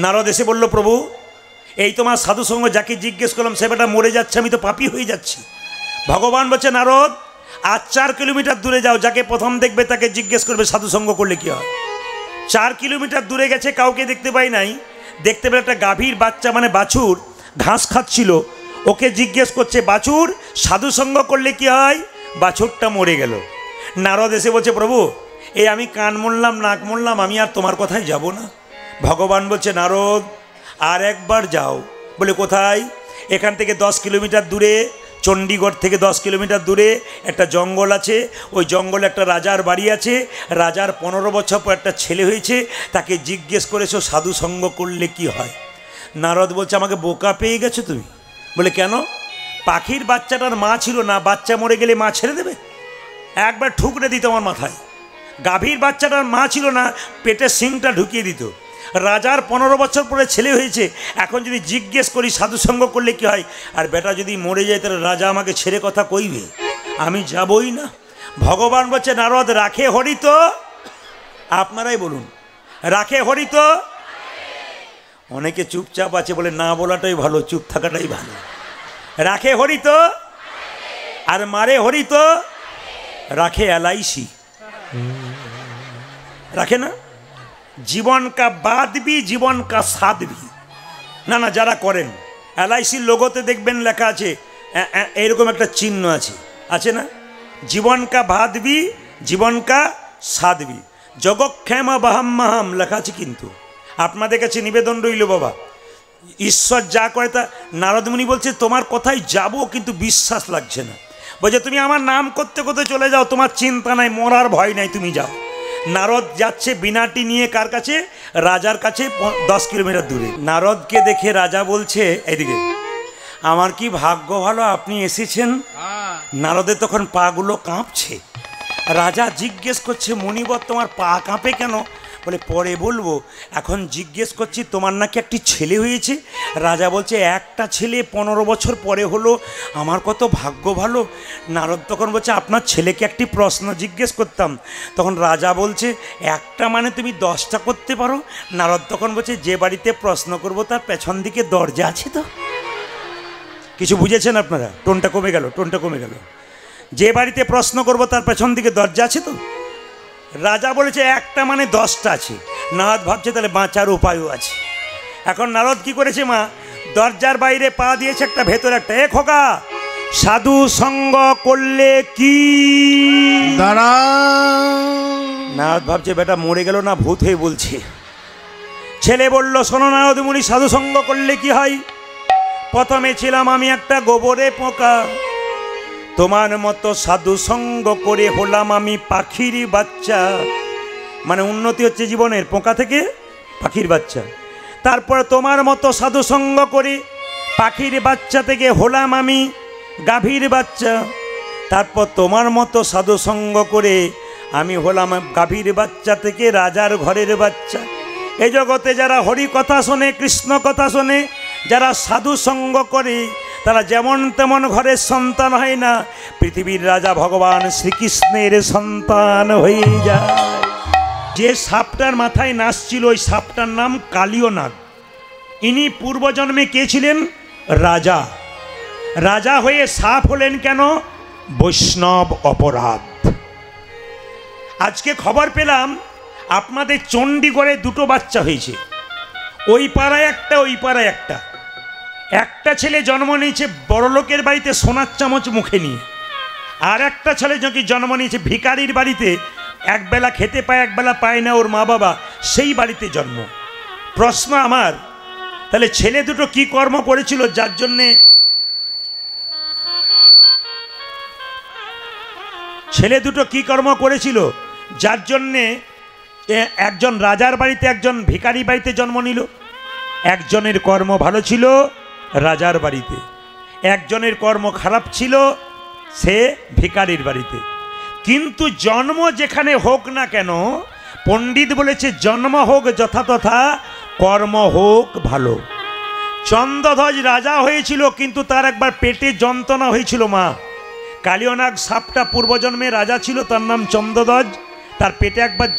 নারদ এসে বলল, প্রভু এই তোমার সাধু সঙ্গ, যাকে জিজ্ঞেস করলাম সে বেটা মরে যাচ্ছে, আমি তো পাপী হয়ে যাচ্ছি। ভগবান বলছে, নারদ আর 4 কিলোমিটার দূরে যাও, যাকে প্রথম দেখবে তাকে জিজ্ঞেস করবে সাধু সঙ্গ করলে কি হয়। 4 কিলোমিটার দূরে গেছে, কাউকে দেখতে পাই নাই, দেখতে পেলে একটা গাভীর বাচ্চা মানে বাছুর ঘাস খাচ্ছিল, ওকে জিজ্ঞেস করছে, বাছুর সাধু সঙ্গ করলে কি হয়? বাছুরটা মরে গেল। নারদ এসে বলছে, প্রভু এই আমি কান মরলাম, নাক মরলাম, আমি আর তোমার কথায় যাব না। ভগবান বলছে, নারদ আর একবার যাও। বলে কোথায়? এখান থেকে 10 কিলোমিটার দূরে, চণ্ডীগড় থেকে 10 কিলোমিটার দূরে একটা জঙ্গল আছে, ওই জঙ্গলে একটা রাজার বাড়ি আছে, রাজার 15 বছর পর একটা ছেলে হয়েছে, তাকে জিজ্ঞেস করেছো সাধু সঙ্গ করলে কি হয়। নারদ বলছে, আমাকে বোকা পেয়ে গেছো তুমি। বলে কেন? পাখির বাচ্চাটার মা ছিল না, বাচ্চা মরে গেলে মা ছেড়ে দেবে? একবার ঠুকরে দিত আমার মাথায়। গাভীর বাচ্চাটার মা ছিল না, পেটে সিংটা ঢুকিয়ে দিত। রাজার 15 বছর পরে ছেলে হয়েছে, এখন যদি জিজ্ঞেস করি সাধু সঙ্গ করলে কি হয়, আর বেটা যদি মরে যায় তাহলে রাজা আমাকে ছেড়ে কথা কইবে, আমি যাবই না। ভগবান বলছে, নারদ রাখে হরিত, আপনারাই বলুন রাখে হরিত। অনেকে চুপচাপ আছে, বলে না বলাটাই ভালো, চুপ থাকাটাই ভালো। রাখে হরিত আর মারে হরিত, রাখে LIC, রাখে না? জীবন কা বাদ ভি জীবন কা সাথ ভি। না না, যারা করেন LICর লোগোতে দেখবেন লেখা আছে, এরকম একটা চিহ্ন আছে, আছে না? জীবন কা বাদ ভি জীবন কা সাথ ভি, জগক্ষেম বাহাম মাহাম লেখা আছে। কিন্তু আপনাদের কাছে নিবেদন রইল, বাবা ঈশ্বর যা করে তা। নারদমুনি বলছে, তোমার কথাই যাব, কিন্তু বিশ্বাস লাগছে না। বলছে, তুমি আমার নাম করতে করতে চলে যাও, তোমার চিন্তা নাই, মরার ভয় নাই, তুমি যাও। নারদ যাচ্ছে বিনাটি নিয়ে কার কাছে? রাজার কাছে 10 কিলোমিটার দূরে। নারদকে দেখে রাজা বলছে, এইদিকে, আমার কি ভাগ্য ভালো আপনি এসেছেন। নারদের তখন পাগুলো কাঁপছে। রাজা জিজ্ঞেস করছে, মুনিবর তোমার পা কাঁপে কেন? বলে পরে বলবো, এখন জিজ্ঞেস করছি তোমার নাকি একটি ছেলে হয়েছে। রাজা বলছে, একটা ছেলে 15 বছর পরে হলো, আমার কত ভাগ্য ভালো। নারদ তখন বলছে, আপনার ছেলেকে একটি প্রশ্ন জিজ্ঞেস করতাম। তখন রাজা বলছে, একটা মানে তুমি 10টা করতে পারো। নারদ তখন বলছে, যে বাড়িতে প্রশ্ন করব তার পেছন দিকে দরজা আছে তো? কিছু বুঝেছেন আপনারা? টোনটা কমে গেল, টোনটা কমে গেল। যে বাড়িতে প্রশ্ন করব তার পেছন দিকে দরজা আছে তো? রাজা বলেছে একটা মানে 10টা আছে। নারদ ভাবছে তাহলে বাঁচার উপায়ও আছে। এখন নারদ কি করেছে মা, দরজার বাইরে পা দিয়েছে একটা, ভেতরে একটা। এ খোকা, সাধু সঙ্গ করলে কি দাঁড়া। নারদ ভাবছে বেটা মরে গেল না, ভূত হয়ে বলছে। ছেলে বলল, শোনো নারদ মুনি, সাধু সঙ্গ করলে কি হয়? প্রথমে ছিলাম আমি একটা গোবরে পোকা, তোমার মতো সাধু সঙ্গ করে হলাম আমি পাখির বাচ্চা। মানে উন্নতি হচ্ছে জীবনের, পোকা থেকে পাখির বাচ্চা। তারপর তোমার মতো সাধু সঙ্গ করে পাখির বাচ্চা থেকে হলাম আমি গাভীর বাচ্চা। তারপর তোমার মতো সাধু সঙ্গ করে আমি হলাম গাভীর বাচ্চা থেকে রাজার ঘরের বাচ্চা। এই জগতে যারা হরি কথা শোনে, কৃষ্ণ কথা শোনে, যারা সাধু সঙ্গ করে, তারা যেমন তেমন ঘরের সন্তান হয় না, পৃথিবীর রাজা ভগবান শ্রীকৃষ্ণের সন্তান হয়ে যায়। যে সাপটার মাথায় নাচ ছিল, ওই সাপটার নাম কালীয় নাগ। ইনি পূর্বজন্মে কে ছিলেন? রাজা। রাজা হয়ে সাপ হলেন কেন? বৈষ্ণব অপরাধ। আজকে খবর পেলাম আপনাদের চণ্ডীগড়ে 2টো বাচ্চা হয়েছে। ওই পাড়ায় একটা, ওই পাড়ায় একটা। একটা ছেলে জন্ম নিয়েছে বড়লোকের বাড়িতে সোনার চামচ মুখে নিয়ে, আর একটা ছেলে যখন জন্ম নিয়েছে ভিখারির বাড়িতে, একবেলা খেতে পায় একবেলা পায় না ওর মা বাবা, সেই বাড়িতে জন্ম। প্রশ্ন আমার, তাহলে ছেলে দুটো কি কর্ম করেছিল যার জন্যে ছেলে দুটো কি কর্ম করেছিল যার জন্যে একজন রাজার বাড়িতে একজন ভিখারি বাড়িতে জন্ম নিল? একজনের কর্ম ভালো ছিল, রাজার বাড়িতে। একজনের কর্ম খারাপ ছিল, সে ভিখারির বাড়িতে। কিন্তু জন্ম যেখানে হোক না কেন, পণ্ডিত বলেছে জন্ম হোক যথাতথা, কর্ম হোক ভালো। চন্দ্রধ্বজ রাজা হয়েছিল, কিন্তু তার একবার পেটে যন্ত্রণা হয়েছিল মা। কালীয়নাগ সাপটা পূর্বজন্মে রাজা ছিল, তার নাম চন্দ্রধ্বজ। তার পেটে একবার,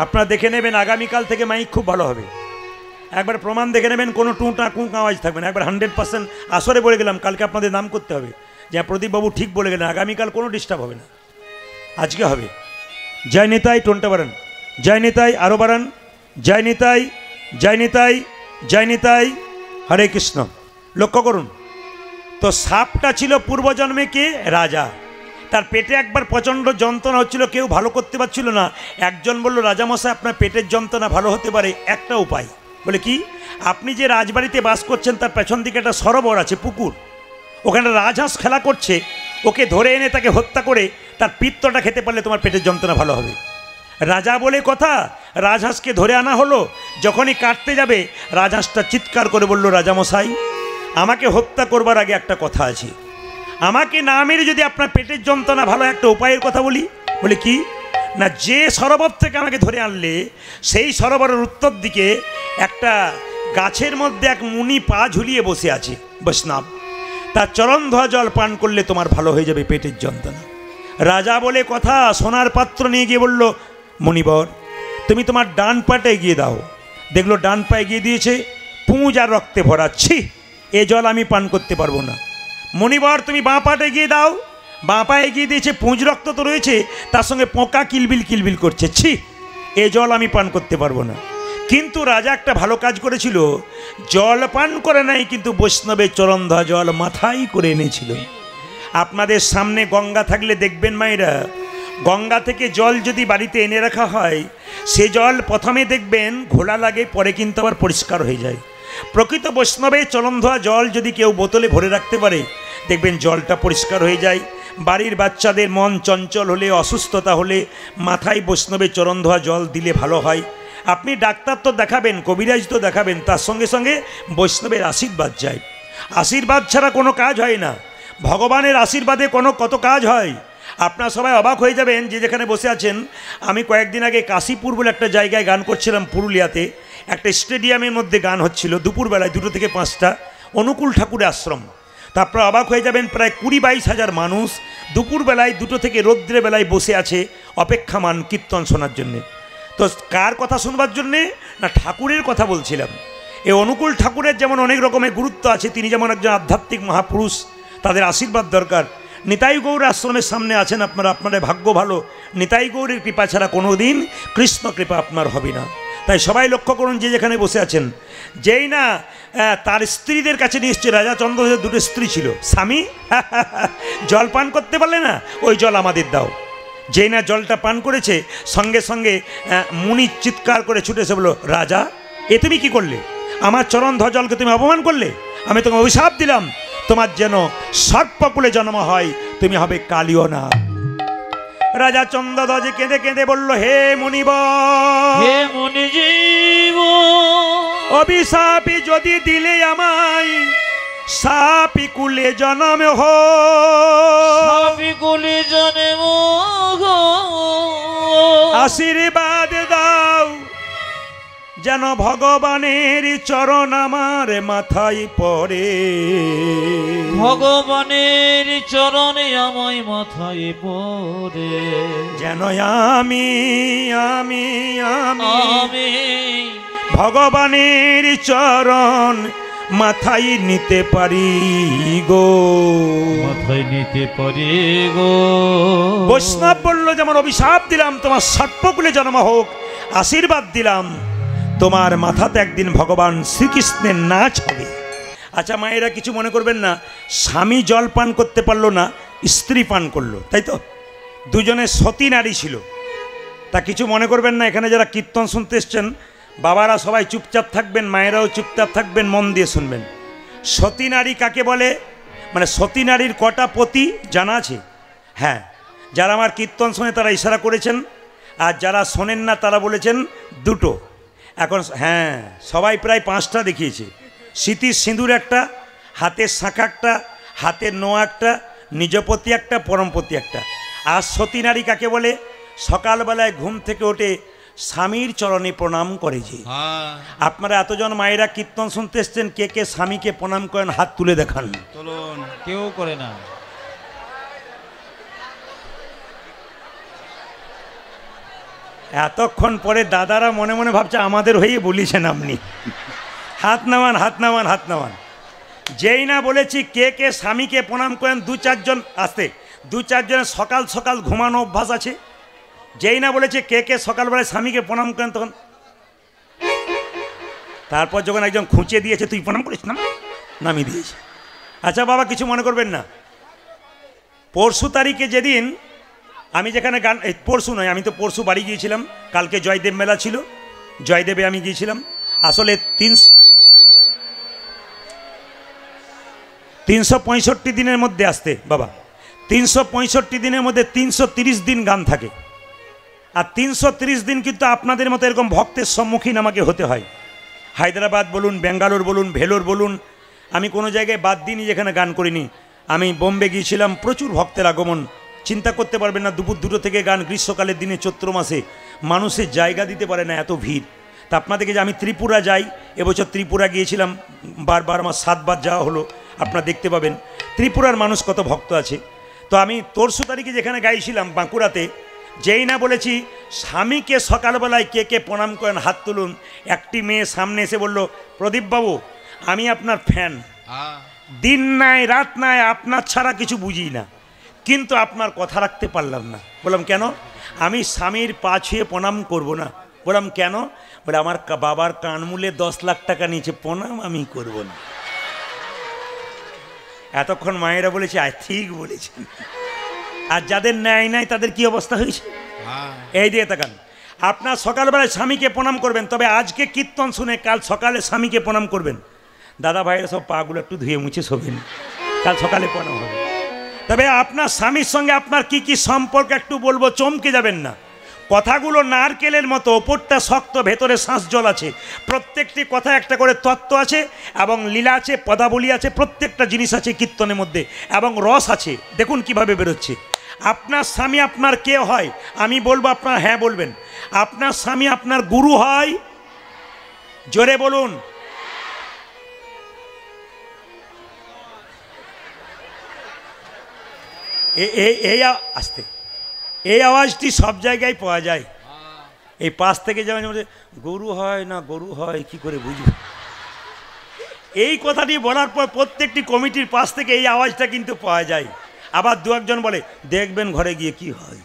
আপনারা দেখে নেবেন আগামীকাল থেকে মাইক খুব ভালো হবে। একবার প্রমাণ দেখে নেবেন, কোনো টুঁটা কুঁক আওয়াজ থাকবে না। একবার 100% আসরে বলে গেলাম, কালকে আপনাদের নাম করতে হবে যে প্রদীপবাবু ঠিক বলে গেলেন। আগামীকাল কোনো ডিস্টার্ব হবে না, আজকে হবে। জয় নিতাই, টোনটা বাড়ান। জয় নিতাই, আরও বাড়ান। জয় নিতাই, জয় নিতাই, জয় নিতাই, হরে কৃষ্ণ। লক্ষ্য করুন তো, সাপটা ছিল পূর্বজন্মে কে? রাজা। তার পেটে একবার প্রচণ্ড যন্ত্রণা হচ্ছিল, কেউ ভালো করতে পারছিল না। একজন বলল, রাজামশাই আপনার পেটের যন্ত্রণা ভালো হতে পারে একটা উপায়। বলে কি? আপনি যে রাজবাড়িতে বাস করছেন তার পেছন দিকে একটা সরোবর আছে, পুকুর। ওখানে রাজহাঁস খেলা করছে, ওকে ধরে এনে তাকে হত্যা করে তার পিত্তটা খেতে পারলে তোমার পেটের যন্ত্রণা ভালো হবে। রাজা বলে কথা, রাজহাঁসকে ধরে আনা হলো। যখনই কাটতে যাবে, রাজহাঁসটা চিৎকার করে বলল, রাজামশাই আমাকে হত্যা করবার আগে একটা কথা আছে। আমাকে না মেরে যদি আপনার পেটের যন্ত্রণা ভালো, একটা উপায়ের কথা বলি। বলে কি? না, যে সরোবর থেকে আমাকে ধরে আনলে, সেই সরোবরের উত্তর দিকে একটা গাছের মধ্যে এক মুনি পা ঝুলিয়ে বসে আছে, বৈষ্ণব। তার চরণ ধোয়া জল পান করলে তোমার ভালো হয়ে যাবে পেটের যন্ত্রণা। রাজা বলে কথা, সোনার পাত্র নিয়ে গিয়ে বলল, মণিবর তুমি তোমার ডান পাটা এগিয়ে দাও। দেখলো ডান পা এগিয়ে দিয়েছে, পুঁজ আর রক্তে ভরাচ্ছি, এ জল আমি পান করতে পারবো না। মণিবর তুমি বাঁ পাটা এগিয়ে দাও। বাঁ পা এগিয়ে দিয়েছে, পুঁজ রক্ত তো রয়েছে, তার সঙ্গে পোকা কিলবিল কিলবিল করছে, ছি, এ জল আমি পান করতে পারবো না। কিন্তু রাজা একটা ভালো কাজ করেছিল, জল পান করে নাই, কিন্তু বৈষ্ণবের চরণ ধোয়া জল মাথায় করে এনেছিল। আপনাদের সামনে গঙ্গা থাকলে দেখবেন মায়েরা, গঙ্গা থেকে জল যদি বাড়িতে এনে রাখা হয়, সে জল প্রথমে দেখবেন ঘোলা লাগে, পরে কিন্তু আবার পরিষ্কার হয়ে যায়। প্রকৃত বৈষ্ণবের চরণ ধোয়া জল যদি কেউ বোতলে ভরে রাখতে পারে, দেখবেন জলটা পরিষ্কার হয়ে যায়। বাড়ির বাচ্চাদের মন চঞ্চল হলে, অসুস্থতা হলে মাথায় বৈষ্ণবের চরণ ধোয়া জল দিলে ভালো হয়। আপনি ডাক্তার তো দেখাবেন, কবিরাজ তো দেখাবেন, তার সঙ্গে সঙ্গে বৈষ্ণবের আশীর্বাদ যায়। আশীর্বাদ ছাড়া কোনো কাজ হয় না। ভগবানের আশীর্বাদে কত কাজ হয়। আপনারা সবাই অবাক হয়ে যাবেন যে যেখানে বসে আছেন। আমি কয়েকদিন আগে কাশীপুর বলে একটা জায়গায় গান করছিলাম, পুরুলিয়াতে একটা স্টেডিয়ামের মধ্যে গান হচ্ছিল দুপুরবেলায় 2টো থেকে 5টা, অনুকূল ঠাকুরের আশ্রম। তারপর অবাক হয়ে যাবেন, প্রায় 20-22 হাজার মানুষ দুপুরবেলায় 2টো থেকে রৌদ্রের বেলায় বসে আছে অপেক্ষামান কীর্তন শোনার জন্যে। তো কার কথা শুনবার জন্যে না, ঠাকুরের কথা বলছিলাম। এই অনুকূল ঠাকুরের যেমন অনেক রকমের গুরুত্ব আছে, তিনি যেমন একজন আধ্যাত্মিক মহাপুরুষ, তাদের আশীর্বাদ দরকার। নিতাই গৌর আশ্রমের সামনে আছেন আপনারা, আপনাদের ভাগ্য ভালো। নিতাই গৌরের কৃপা ছাড়া কোনো দিন কৃষ্ণ কৃপা আপনার হবে না। তাই সবাই লক্ষ্য করুন, যে যেখানে বসে আছেন, যেই না তার স্ত্রীদের কাছে নিয়ে এসছে। রাজা চন্দ্রদেবের 2টো স্ত্রী ছিল, স্বামী জল পান করতে পারলে না, ওই জল আমাদের দাও। যেই না জলটা পান করেছে, সঙ্গে সঙ্গে মুনি চিৎকার করে ছুটে এসে বলল, রাজা এ তুমি কি করলে? আমার চরণ ধোয়া জলকে তুমি অপমান করলে। আমি তোমাকে অভিশাপ দিলাম, তোমার যেন সর্পকুলে জন্ম হয়, তুমি হবে কালিও না। রাজা চন্দ্রধ্বজ কেঁদে কেঁদে বলল, হে মুনিবর, হে মুনিজীব, অভিশাপি যদি দিলে আমায়, সাপি কুলে জন্ম হো, সাপি কুলে জন্ম হো, আশীর্বাদ দাও যেন ভগবানের চরণ আমার মাথায় পড়ে, ভগবানের চরণে আমায় মাথায় পড়ে, যেন আমি আমি আমি আমি ভগবানের চরণ মাথায় নিতে পারি গো, মাথায় নিতে পারি গো। বৈষ্ণব বলল, যেমন অভিশাপ দিলাম তোমার সর্পকুলে জন্ম হোক, আশীর্বাদ দিলাম তোমার মাথাতে একদিন ভগবান শ্রীকৃষ্ণের নাচ হবে। আচ্ছা মায়েরা কিছু মনে করবেন না, স্বামী জল পান করতে পারলো না, স্ত্রী পান করলো, তাই তো? দুজনে সতী নারী ছিল, তা কিছু মনে করবেন না। এখানে যারা কীর্তন শুনতে এসছেন, বাবারা সবাই চুপচাপ থাকবেন, মায়েরাও চুপচাপ থাকবেন, মন দিয়ে শুনবেন। সতী নারী কাকে বলে? মানে সতী নারীর কটা পতি জানা আছে? হ্যাঁ, যারা আমার কীর্তন শোনে তারা ইশারা করেছেন, আর যারা শোনেন না তারা বলেছেন 2টো। এখন হ্যাঁ, সবাই প্রায় 5টা দেখিয়েছে। স্মৃতির সিঁদুর একটা, হাতের শাঁখা একটা, হাতের নোয়া একটা, নিজপতি একটা, পরমপতি একটা। আর সতী নারী কাকে বলে? সকালবেলায় ঘুম থেকে ওঠে স্বামীর চরণে প্রণাম করে যে। আপনারা এতজন মায়েরা কীর্তন শুনতে এসছেন, কে কে স্বামীকে প্রণাম করেন হাত তুলে দেখান। কেউ করে না। এতক্ষণ পরে দাদারা মনে মনে ভাবছে আমাদের হয়ে বলিছেন আপনি। হাত নামান, হাত নামান, হাত নামান। যেই না বলেছি কে কে স্বামীকে প্রণাম করেন, 2-4 জন আসতে, 2-4 জনের সকাল সকাল ঘুমানো অভ্যাস আছে। যেই না বলেছে কে কে সকালবেলায় স্বামীকে প্রণাম করেন, তখন তারপর যখন একজন খুঁচে দিয়েছে, তুই প্রণাম করিস না, নামিয়ে দিয়েছে। আচ্ছা বাবা কিছু মনে করবেন না, পরশু তারিখে যেদিন আমি যেখানে গান, পরশু নয়, আমি তো পরশু বাড়ি গিয়েছিলাম, কালকে জয়দেব মেলা ছিল, জয়দেবে আমি গিয়েছিলাম। আসলে 365 দিনের মধ্যে আসতে বাবা, 365 দিনের মধ্যে 330 দিন গান থাকে। আর 330 দিন কিন্তু আপনাদের মতো এরকম ভক্তের সম্মুখীন আমাকে হতে হয়। হায়দ্রাবাদ বলুন, ব্যাঙ্গালোর বলুন, ভেলোর বলুন, আমি কোনো জায়গায় বাদ দিইনি যেখানে গান করিনি। আমি বোম্বে গিয়েছিলাম, প্রচুর ভক্তের আগমন, চিন্তা করতে পারবেন না। দুপুর 2টো থেকে গান, গ্রীষ্মকালের দিনে, চৈত্র মাসে মানুষের জায়গা দিতে পারে না, এত ভিড়। তা আপনাদেরকে যে আমি ত্রিপুরা যাই, এবছর ত্রিপুরা গিয়েছিলাম, বারবার আমার 7 বার যাওয়া হলো, আপনারা দেখতে পাবেন ত্রিপুরার মানুষ কত ভক্ত আছে। তো আমি 13 তারিখে যেখানে গাইছিলাম বাঁকুড়াতে, যেই না বলেছি স্বামীকে সকালবেলায় কে কে প্রণাম করেন হাত তুলুন, একটি মেয়ে সামনে এসে বলল, প্রদীপবাবু আমি আপনার ফ্যান, দিন নাই রাত নাই আপনার ছাড়া কিছু বুঝি না, কিন্তু আপনার কথা রাখতে পারলাম না। বললাম কেন? আমি স্বামীর পা ছুঁয়ে প্রণাম করব না। বললাম কেন? বলে আমার বাবার কানমূলে 10 লাখ টাকা নিয়েছে, প্রণাম আমি করব না। এতক্ষণ মায়েরা বলেছে আয় ঠিক বলেছেন। আর যাদের ন্যায় নাই তাদের কি অবস্থা হয়েছে? এই দিয়ে তাকান, আপনার সকালবেলায় স্বামীকে প্রণাম করবেন, তবে আজকে কীর্তন শুনে কাল সকালে স্বামীকে প্রণাম করবেন। দাদা ভাইয়েরা সব পাগুলো একটু ধুয়ে মুছে শোবেন, কাল সকালে পড়ানো হবে। তবে আপনার স্বামীর সঙ্গে আপনার কি কি সম্পর্ক একটু বলবো, চমকে যাবেন না। কথাগুলো নারকেলের মতো, ওপরটা শক্ত, ভেতরে শ্বাস জল আছে। প্রত্যেকটি কথা একটা করে তত্ত্ব আছে এবং লীলা আছে, পদাবলী আছে, প্রত্যেকটা জিনিস আছে কীর্তনের মধ্যে এবং রস আছে। দেখুন কিভাবে বেরোচ্ছে। আপনার স্বামী আপনার কে হয়? আমি বলবো, আপনার হ্যাঁ বলবেন। আপনার স্বামী আপনার গুরু হয়? জোরে বলুন। এই আসতে এই আওয়াজটি সব জায়গায় পাওয়া যায়। এই পাশ থেকে যেমন গরু হয় না গরু হয় কি করে বুঝবে? এই কথাটি বলার পর প্রত্যেকটি কমিটির পাশ থেকে এই আওয়াজটা কিন্তু পাওয়া যায়। আবার দু একজন বলে দেখবেন ঘরে গিয়ে কি হয়।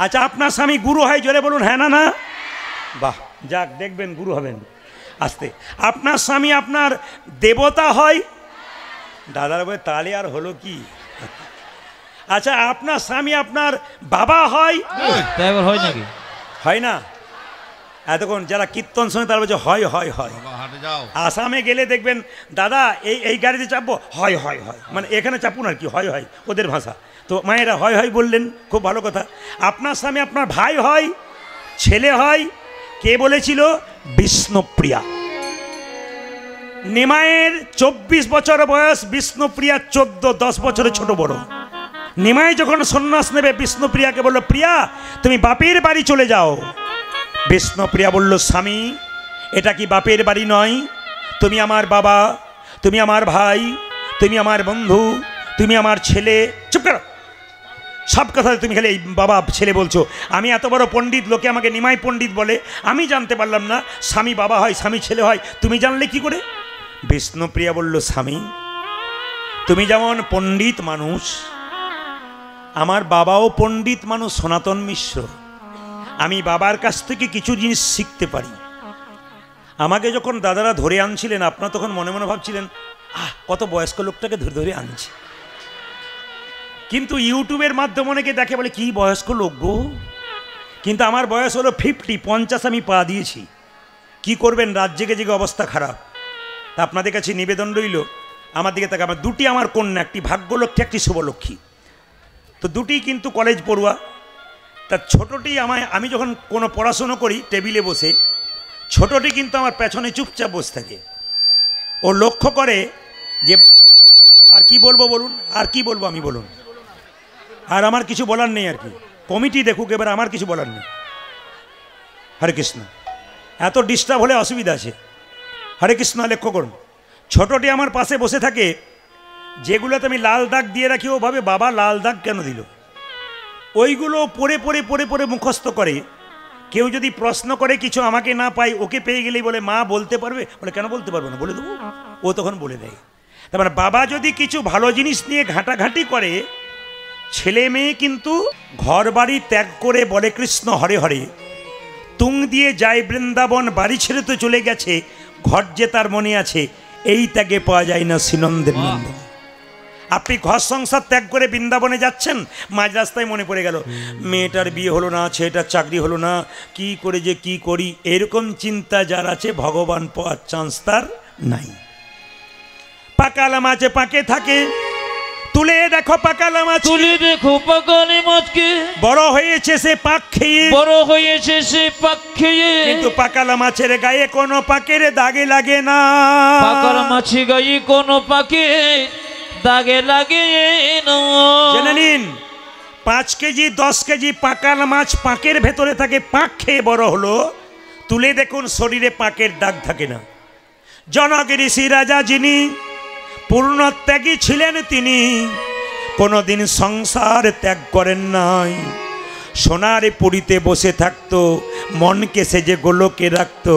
আচ্ছা, আপনার স্বামী গুরু হয়? জোরে বলুন হ্যাঁ না না। বাহ, যাক, দেখবেন গুরু হবেন আসতে। আপনার স্বামী আপনার দেবতা হয়? দাদার বলে তাহলে আর হলো কি। আচ্ছা, আপনার স্বামী আপনার বাবা হয়? হয় নাকি? হয় না। এতক্ষণ যারা কীর্তন শোনে তারা বলছে হয় হয় হয়। আসামে গেলে দেখবেন দাদা এই গাড়িতে চাপবো, হয় হয় হয়, মানে এখানে চাপুন আর কি, হয় হয় ওদের ভাষা। তো মায়েরা হয় হয় বললেন, খুব ভালো কথা। আপনার স্বামী আপনার ভাই হয়, ছেলে হয়? কে বলেছিল? বিষ্ণুপ্রিয়া। নিমাইয়ের 24 বছর বয়স, বিষ্ণুপ্রিয়া 14-10 বছরের ছোট বড়। নিমাই যখন সন্ন্যাস নেবে বিষ্ণুপ্রিয়াকে বলল, প্রিয়া তুমি বাপের বাড়ি চলে যাও। বিষ্ণুপ্রিয়া বলল, স্বামী এটা কি বাপের বাড়ি নয়? তুমি আমার বাবা, তুমি আমার ভাই, তুমি আমার বন্ধু, তুমি আমার ছেলে। চুপ করো, সব কথা তুমি খালি এই বাবা ছেলে বলছো। আমি এত বড় পণ্ডিত, লোকে আমাকে নিমাই পণ্ডিত বলে, আমি জানতে পারলাম না স্বামী বাবা হয়, স্বামী ছেলে হয়, তুমি জানলে কি করে? বিষ্ণুপ্রিয়া বলল, স্বামী তুমি যেমন পণ্ডিত মানুষ, আমার বাবাও পণ্ডিত মানুষ, সনাতন মিশ্র। আমি বাবার কাছ থেকে কিছু জিনিস শিখতে পারি। আমাকে যখন দাদারা ধরে আনছিলেন, আপনারা তখন মনে মনে ভাবছিলেন কত বয়স্ক লোকটাকে ধরে ধরে আনছে। কিন্তু ইউটিউবের মাধ্যমে অনেকে দেখে বলে কি বয়স্ক লোক গো। কিন্তু আমার বয়স হলো 50 আমি পা দিয়েছি। কি করবেন, রাত জেগে জেগে অবস্থা খারাপ। তা আপনাদের কাছে নিবেদন রইল, আমার দিকে তাকে। আমার দুটি আমার কন্যা, একটি ভাগ্যলক্ষ্মী, একটি শুভলক্ষ্মী। তো দুটি কিন্তু কলেজ পড়ুয়া। তা ছোটটি আমি যখন কোনো পড়াশুনো করি টেবিলে বসে, ছোটটি কিন্তু আমার পেছনে চুপচাপ বসে থাকে। ও লক্ষ্য করে যে আর কি বলবো বলুন, আর কি বলবো আমি বলুন, আর আমার কিছু বলার নেই আর কি। কমিটি দেখুক, এবার আমার কিছু বলার নেই। হরে কৃষ্ণ। এত ডিস্টার্ব হলে অসুবিধা আছে। হরে কৃষ্ণ লক্ষ্য করুন। ছোটটি আমার পাশে বসে থাকে, যেগুলোতে আমি লাল দাগ দিয়ে রাখি ও ভাবে বাবা লাল দাগ কেন দিল। ওইগুলো পড়ে পড়ে পড়ে পড়ে মুখস্থ করে। কেউ যদি প্রশ্ন করে কিছু আমাকে না পাই, ওকে পেয়ে গেলেই বলে মা বলতে পারবে? বলে কেন বলতে পারবে না, বলে দেবো। ও তখন বলে দেয়। তার মানে বাবা যদি কিছু ভালো জিনিস নিয়ে ঘাঁটাঘাঁটি করে, ছেলে মেয়ে কিন্তু ঘর বাড়ি ত্যাগ করে বলে কৃষ্ণ হরে হরে। তুং দিয়ে যায় বৃন্দাবন, বাড়ি ছেড়ে তো চলে গেছে, ঘর যে তার মনে আছে, এই ত্যাগে পাওয়া যায় না শ্রীনন্দের নন্দন। আপনি ঘর সংসার ত্যাগ করে বৃন্দাবনে যাচ্ছেন, মাঝ রাস্তায় মনে পড়ে গেল মেয়েটার বিয়ে হলো না, ছেলেটার চাকরি হলো না, কি করে যে কি করি, এরকম চিন্তা যার আছে ভগবান পাওয়ার চান্স তার নাই। পাকালা মাছে পাকে থাকে, তুলে দেখো পাকালা মাছ, তুলে দেখো পাকালি মাছকে, বড় হয়েছে সে পাক খেয়ে, বড় হয়েছে সে পাক খেয়ে, কিন্তু পাকালা মাছের গায়ে কোনো পাকের দাগে লাগে না। পাকাল মাছি গায়ে কোনো পাকে দাগে লাগে না। জেনে নিন, 5 কেজি 10 কেজি পাকাল মাছ পাকের ভেতরে থাকে, পাক খেয়ে বড় হলো, তুলে দেখুন শরীরে পাকের দাগ থাকে না। জনক ঋষি রাজা যিনি পূর্ণত্যাগী ছিলেন, তিনি কোনোদিন সংসার ত্যাগ করেন নাই। সোনার পুরীতে বসে থাকতো, মনকে সেজে গোলকে রাখতো।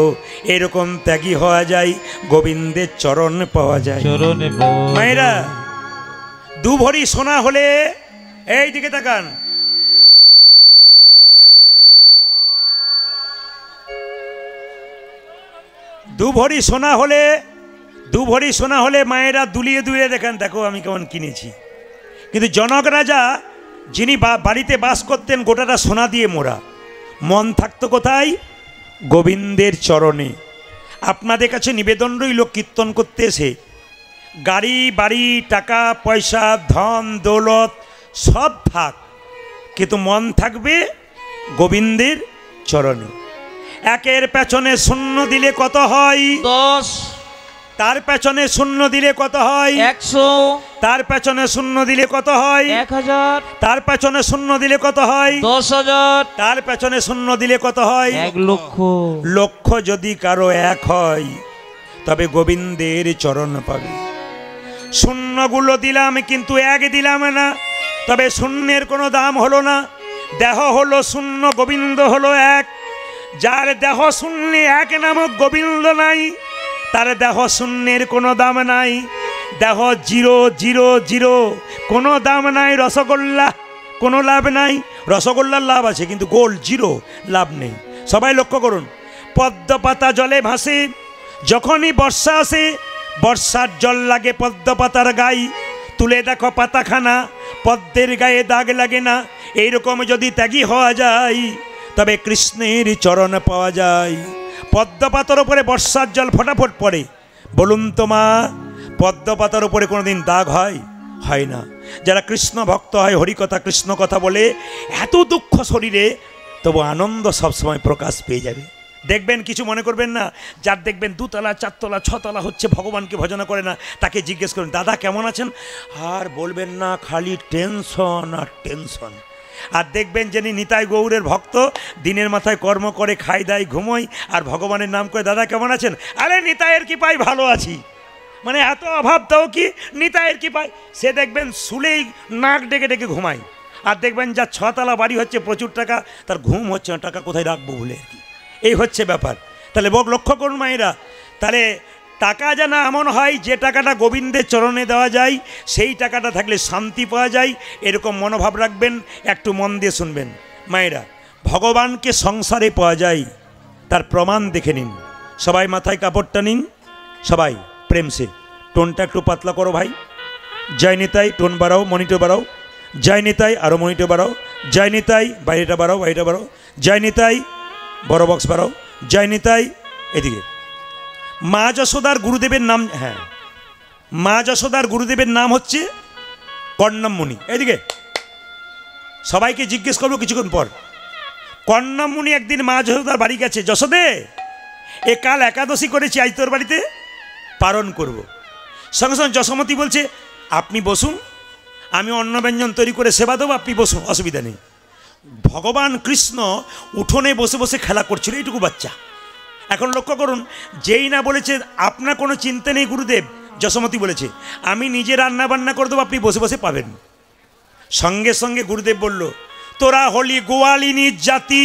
এরকম ত্যাগী হওয়া যায়, গোবিন্দের চরণ পাওয়া যায়। চরণে মায়েরা, 2 ভরি সোনা হলে, এই দিকে তাকান, 2 ভরি সোনা হলে, 2 ভরি সোনা হলে মায়েরা দুলিয়ে দুলিয়ে দেখেন, দেখো আমি কেমন কিনেছি। কিন্তু জনক রাজা যিনি বাড়িতে বাস করতেন, গোটাটা সোনা দিয়ে মোড়া। মন থাকতো কোথায়? গোবিন্দের চরণে। আপনাদের কাছে নিবেদন রইল, কীর্তন করতে এসে গাড়ি বাড়ি টাকা পয়সা ধন দৌলত সব থাক, কিন্তু মন থাকবে গোবিন্দের চরণে। একের পেছনে শূন্য দিলে কত হয়? 10, তার পেছনে শূন্য দিলে কত হয়? 100, তার পেছনে শূন্য দিলে কত হয়? 1000, তার পেছনে শূন্য দিলে কত হয়? 10,000, তার পেছনে শূন্য দিলে কত হয়? 1 লক্ষ। লক্ষ যদি কারো এক হয় তবে গোবিন্দের চরণ পাবে। শূন্যগুলো দিলাম কিন্তু এক দিলাম না, তবে শূন্যের কোনো দাম হলো না। দেহ হলো শূন্য, গোবিন্দ হলো এক। যার দেহ শূন্যে এক নামক গোবিন্দ নাই, তার দেহ শূন্যের কোনো দাম নাই। দেহ 0 0 0, কোনো দাম নাই। রসগোল্লা কোনো লাভ নাই, রসগোল্লার লাভ আছে কিন্তু গোল্ড 0, লাভ নেই। সবাই লক্ষ্য করুন, পদ্ম পাতা জলে ভাসে, যখনই বর্ষা আসে বর্ষার জল লাগে পদ্ম পাতার গায়ে। তুলে দেখো পাতাখানা, পদ্মের গায়ে দাগ লাগে না। এইরকম যদি ত্যাগী হওয়া যায় তবে কৃষ্ণের চরণ পাওয়া যায়। পদ্ম পাতার উপরে বর্ষার জল ফটাফট পড়ে, বলুন তো মা, পদ্ম পাতার উপরে কোনোদিন দাগ হয়? হয় না। যারা কৃষ্ণ ভক্ত হয়, হরিকথা কৃষ্ণ কথা বলে, এত দুঃখ শরীরে তবু আনন্দ সবসময় প্রকাশ পেয়ে যাবে। দেখবেন, কিছু মনে করবেন না, যার দেখবেন 2 তলা 4 তলা 6 তলা হচ্ছে, ভগবানকে ভজনা করে না, তাকে জিজ্ঞেস করুন, দাদা কেমন আছেন? আর বলবেন না, খালি টেনশন আর টেনশন। আর দেখবেন যিনি নিতাই গৌরের ভক্ত, দিনের মাথায় কর্ম করে, খাই দাই ঘুমোই, আর ভগবানের নাম করে, দাদা কেমন আছেন? আরে নিতাইয়ের কি পাই, ভালো আছি। মানে এত অভাব তাও কি নিতাইয়ের কি পাই। সে দেখবেন শুলেই নাক ডেকে ডেকে ঘুমায়। আর দেখবেন যার 6 তলা বাড়ি হচ্ছে, প্রচুর টাকা, তার ঘুম হচ্ছে না, টাকা কোথায় রাখবো বলে আর কি। এই হচ্ছে ব্যাপার। তাহলে লক্ষ্য করুন মায়েরা, তাহলে টাকা যেন এমন হয় যে টাকাটা গোবিন্দের চরণে দেওয়া যায়, সেই টাকাটা থাকলে শান্তি পাওয়া যায়, এরকম মনোভাব রাখবেন। একটু মন দিয়ে শুনবেন মায়েরা, ভগবানকে সংসারে পাওয়া যায় তার প্রমাণ দেখে নিন। সবাই মাথায় কাপড়টা নিন, সবাই প্রেম সে। টোনটা একটু পাতলা করো ভাই। জয় নিতাই, টোন বাড়াও, মনিটর বাড়াও। জয় নিতাই, আরও মনিটর বাড়াও। জয় নিতাই, বাইরেটা বাড়াও, বাইরেটা বাড়াও। জয় নিতাই, বড় বক্স বাড়াও। জয় নিতাই, এদিকে। মা যশোদার গুরুদেবের নাম, হ্যাঁ, মা যশোদার গুরুদেবের নাম হচ্ছে কর্ণম মুনি। এদিকে সবাইকে জিজ্ঞেস করবো কিছুক্ষণ পর। কর্ণম মুনি একদিন মা যশোদার বাড়ি গেছে, যশোদে এ কাল একাদশী করেছি, আজ তোর বাড়িতে পালন করব। সঙ্গে সঙ্গে যশোমতী বলছে, আপনি বসুন, আমি অন্ন ব্যঞ্জন তৈরি করে সেবা দেবো, আপনি বসুন, অসুবিধা নেই। ভগবান কৃষ্ণ উঠোনে বসে বসে খেলা করছিল, এইটুকু বাচ্চা। এখন লক্ষ্য করুন, যেই না বলেছে আপনার কোনো চিন্তা নেই গুরুদেব, যশোমতী বলেছে আমি নিজে রান্না বান্না করে দেবো, আপনি বসে বসে পাবেন। সঙ্গে সঙ্গে গুরুদেব বলল, তোরা হলি গোয়ালিনীর জাতি,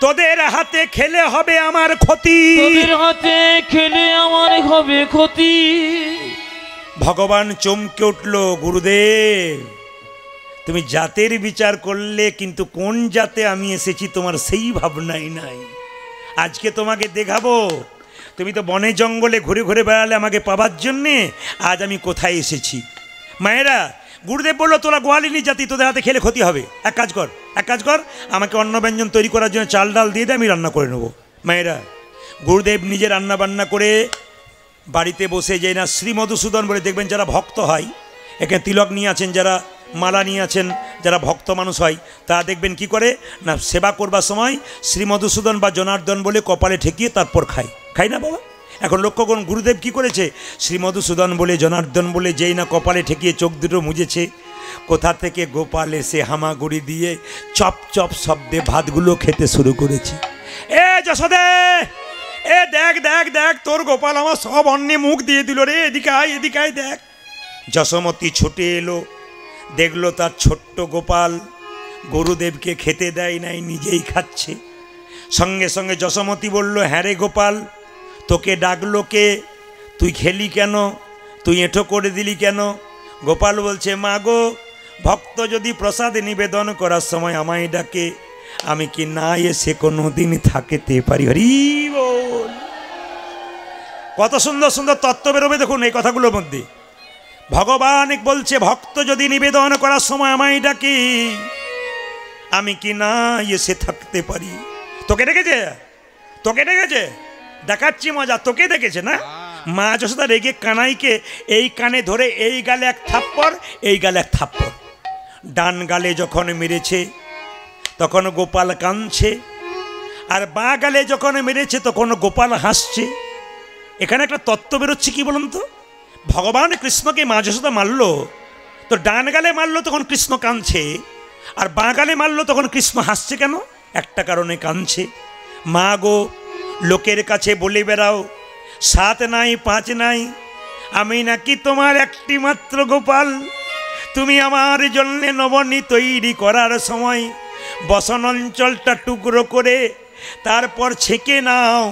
তোদের হাতে খেলে হবে আমার ক্ষতি, তোদের হাতে খেলে আমার হবে ক্ষতি। ভগবান চমকে উঠল, গুরুদেব তুমি জাতের বিচার করলে, কিন্তু কোন জাতে আমি এসেছি তোমার সেই ভাবনাই নাই। আজকে তোমাকে দেখাবো, তুমি তো বনে জঙ্গলে ঘুরে ঘুরে বেড়ালে আমাকে পাবার জন্যে, আজ আমি কোথায় এসেছি। মায়েরা, গুরুদেব বললো তোরা গোয়ালিনী জাতি, তোদের হাতে খেলে ক্ষতি হবে। এক কাজ কর, আমাকে অন্ন ব্যঞ্জন তৈরি করার জন্য চাল ডাল দিয়ে দে, আমি রান্না করে নেবো। মায়েরা, গুরুদেব নিজে রান্না বান্না করে বাড়িতে বসে, যে না শ্রী মধুসূদন বলে, দেখবেন যারা ভক্ত হয়, এখানে তিলক নিয়ে আছেন, যারা মালা নিয়ে আছেন, যারা ভক্ত মানুষ হয়, তারা দেখবেন কি করে না, সেবা করবার সময় শ্রী মধুসূদন বা জনার্দন বলে কপালে ঠেকিয়ে তারপর খাই না বাবা। এখন লক্ষ্য করুন গুরুদেব কি করেছে, শ্রী মধুসূদন বলে জনার্দন বলে যেই না কপালে ঠেকিয়ে চোখ দুটো মুজেছে, কোথা থেকে গোপাল এসে হামাগুড়ি দিয়ে চপ চপ শব্দে ভাতগুলো খেতে শুরু করেছে। এ যশোদে, এ দেখ দেখ দেখ, তোর গোপাল আমার সব অন্নে মুখ দিয়ে দিল রে, এদিকে আয় এদিকে আয় দেখ। যশোমতী ছুটে এলো, দেখলো তার ছোট্ট গোপাল গুরুদেবকে খেতে দেয় নাই, নিজেই খাচ্ছে। সঙ্গে সঙ্গে যশোমতী বলল, হ্যাঁ রে গোপাল, তোকে ডাকলো কে? তুই খেলি কেন? তুই এঁঠো করে দিলি কেন? গোপাল বলছে, মা গো, ভক্ত যদি প্রসাদ নিবেদন করার সময় আমায় ডাকে, আমি কি না এসে কোনো দিন থাকতে পারি? হরি বল। কত সুন্দর সুন্দর তত্ত্ব বেরোবে দেখুন এই কথাগুলোর মধ্যে। ভগবান বলছে, ভক্ত যদি নিবেদন করার সময় আমায় ডাকে, আমি কি না এসে থাকতে পারি? তোকে ডেকেছে, তোকে ডেকেছে, দেখাচ্ছি মজা, তোকে ডেকেছে না? মা যশোদা রেগে কানাইকে এই কানে ধরে এই গালে এক থাপ্পড়, এই গালে এক থাপ্পড়। ডান গালে যখন মেরেছে তখন গোপাল কাঁদছে, আর বাঁ গালে যখন মেরেছে তখন গোপাল হাসছে। এখানে একটা তত্ত্ব বেরোচ্ছে, কি বলুন তো? ভগবান কৃষ্ণকে মা যশোদা মারল, তো ডান গালে মারলো তখন কৃষ্ণ কাঁদছে, আর বাঁ গালে মারলো তখন কৃষ্ণ হাসছে কেন? একটা কারণে কাঁদছে। মা গো, লোকের কাছে বলে বেড়াও 7 নাই 5 নাই, আমি নাকি তোমার একটি মাত্র গোপাল। তুমি আমার জন্য নবনী তৈরি করার সময় বসন অঞ্চলটা টুকরো করে তারপর ছেঁকে নাও,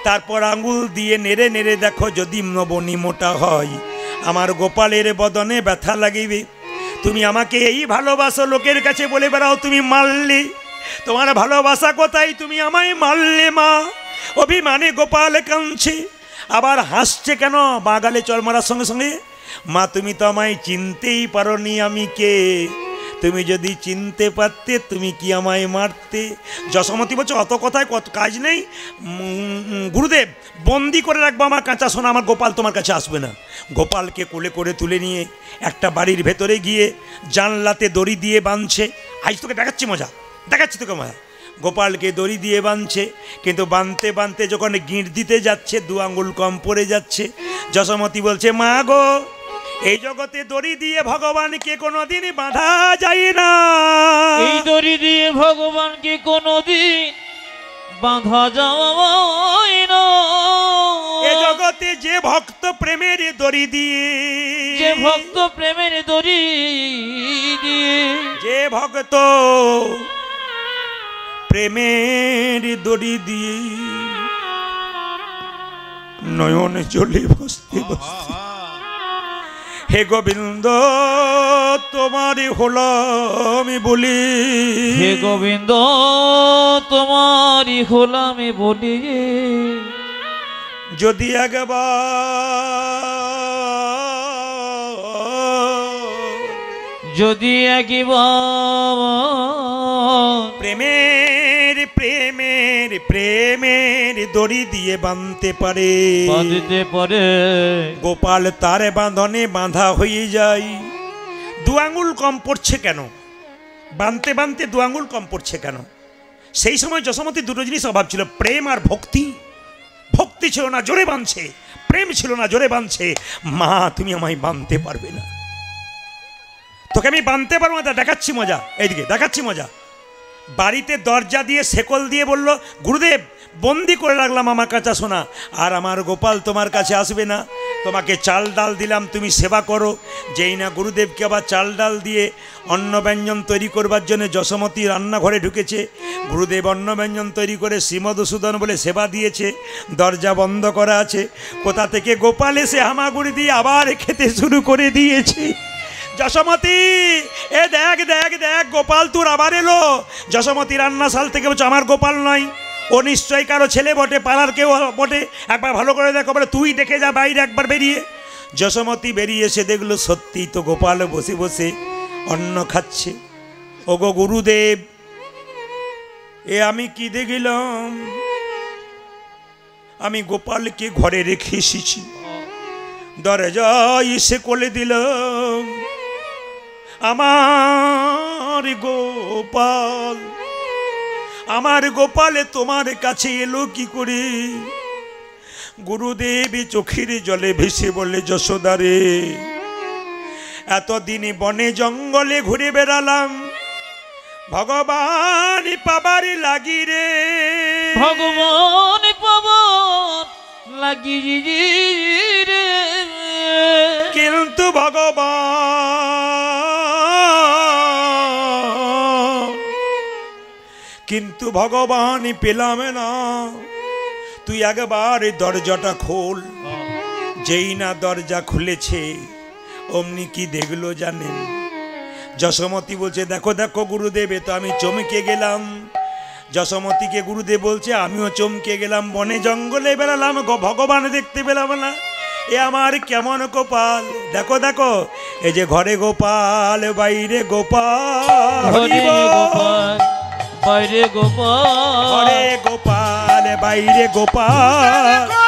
তারপর আঙুল দিয়ে নেড়ে নেড়ে দেখো, যদি নবনী মোটা হয় আমার গোপালের বদনে ব্যথা লাগিবে। তুমি আমাকে এই ভালোবাসো, লোকের কাছে বলে বেড়াও তুমি মারলে, তোমার ভালোবাসা কোথায়? তুমি আমায় মারলে মা। অভিমানে গোপাল কাঁদছে, আবার হাসছে কেন? বাগালে চল মারার সঙ্গে সঙ্গে, মা তুমি তো আমায় চিনতেই পারোনি আমি কে, তুমি যদি চিনতে পারতে তুমি কি আমায় মারতে? যশোমতি বলছে অত কথায় কত কাজ নেই, গুরুদেব বন্দি করে রাখবো আমার কাঁচা সোনা, আমার গোপাল তোমার কাছে আসবে না। গোপালকে কোলে করে তুলে নিয়ে একটা বাড়ির ভেতরে গিয়ে জানলাতে দড়ি দিয়ে বাঁধছে। আজ তোকে দেখাচ্ছি মজা, দেখাচ্ছি তোকে মজা। গোপালকে দড়ি দিয়ে বাঁধছে, কিন্তু বাঁধতে বাঁধতে যখন গিঁট দিতে যাচ্ছে 2 আঙ্গুল কম পড়ে যাচ্ছে। যশোমতি বলছে মা গো, এই জগতে দড়ি দিয়ে ভগবানকে কোনোদিন বাঁধা যায় না। এই দড়ি দিয়ে ভগবানকে কোনোদিন বাঁধা যায় না। এ জগতে যে ভক্ত প্রেমের দড়ি দিয়ে, যে ভক্ত প্রেমের দড়ি দিয়ে, যে ভক্ত প্রেমের দড়ি দিয়ে নয়ন জলে বসতে বসতে, হে গোবিন্দ তোমার হলামি বলি, হে গোবিন্দ তোমারই হলামি বলি, যদি একবার প্রেমের প্রেমের প্রেমের দড়ি দিয়ে বাঁধতে পারে, গোপাল তার বাঁধনে বাঁধা হয়ে যায়। 2 আঙ্গুল কম পড়ছে কেন? বাঁধতে বাঁধতে 2 আঙ্গুল কম পড়ছে কেন? সেই সময় যশোমতি 2টো জিনিস অভাব ছিল, প্রেম আর ভক্তি। ভক্তি ছিল না, জোরে বাঁধছে, প্রেম ছিল না, জোরে বাঁধছে। মা তুমি আমায় বাঁধতে পারবে না, তোকে আমি বাঁধতে পারবো না, দেখাচ্ছি মজা, এইদিকে দেখাচ্ছি মজা। বাড়িতে দরজা দিয়ে শেকল দিয়ে বলল, গুরুদেব বন্দি করে রাখলাম আমার কাঁচা সোনা, আর আমার গোপাল তোমার কাছে আসবে না, তোমাকে চাল ডাল দিলাম তুমি সেবা করো। যেই না গুরুদেবকে আবার চাল ডাল দিয়ে অন্ন ব্যঞ্জন তৈরি করবার জন্য যশোমতি রান্নাঘরে ঢুকেছে, গুরুদেব অন্ন ব্যঞ্জন তৈরি করে শ্রীমধুসূদন বলে সেবা দিয়েছে, দরজা বন্ধ করা আছে, কোথা থেকে গোপাল এসে হামাগুড়ি দিয়ে আবার খেতে শুরু করে দিয়েছে। যশোমতি এ দেখ দেখ দেখ, গোপাল তোর আবার এলো। যশোমতি রান্নাশাল থেকে বলছে আমার গোপাল নয়, ও নিশ্চয়ই কারো ছেলে বটে, পাড়ার কেউ বটে, একবার ভালো করে দেখো। বলে তুই দেখে যা বাইরে একবার বেরিয়ে। যশোমতি বেরিয়ে এসে দেখলো সত্যি তো গোপাল বসে বসে অন্ন খাচ্ছে। ওগো গুরুদেব, এ আমি কি দেখিলাম? আমি গোপালকে ঘরে রেখে এসেছি, দরজায় এসে কোলে দিলাম আমার গোপাল। আমার গোপালে তোমার কাছে এলো কি করে? গুরুদেব চোখের জলে ভেসে বলে, যশোদারে এতদিন বনে জঙ্গলে ঘুরে বেড়ালাম, ভগবান পাবার লাগি রে, ভগবান পাবার লাগি রে, কিন্তু ভগবান পেলাম না। তুই একবার দরজাটা খোল। যেই না দরজা খুলেছে অমনি কি দেখলো জানেন? যশোমতি বলছে, দেখো দেখো গুরুদেব, তো আমি চমকে গেলাম। যশোমতিকে গুরুদেব বলছে, আমিও চমকে গেলাম, বনে জঙ্গলে বেড়ালাম, ভগবান দেখতে পেলাম না, এ আমার কেমন গোপাল। দেখো দেখো, এই যে ঘরে গোপাল বাইরে গোপাল, বাইরে গোপাল, ঘরে গোপাল বাইরে গোপাল,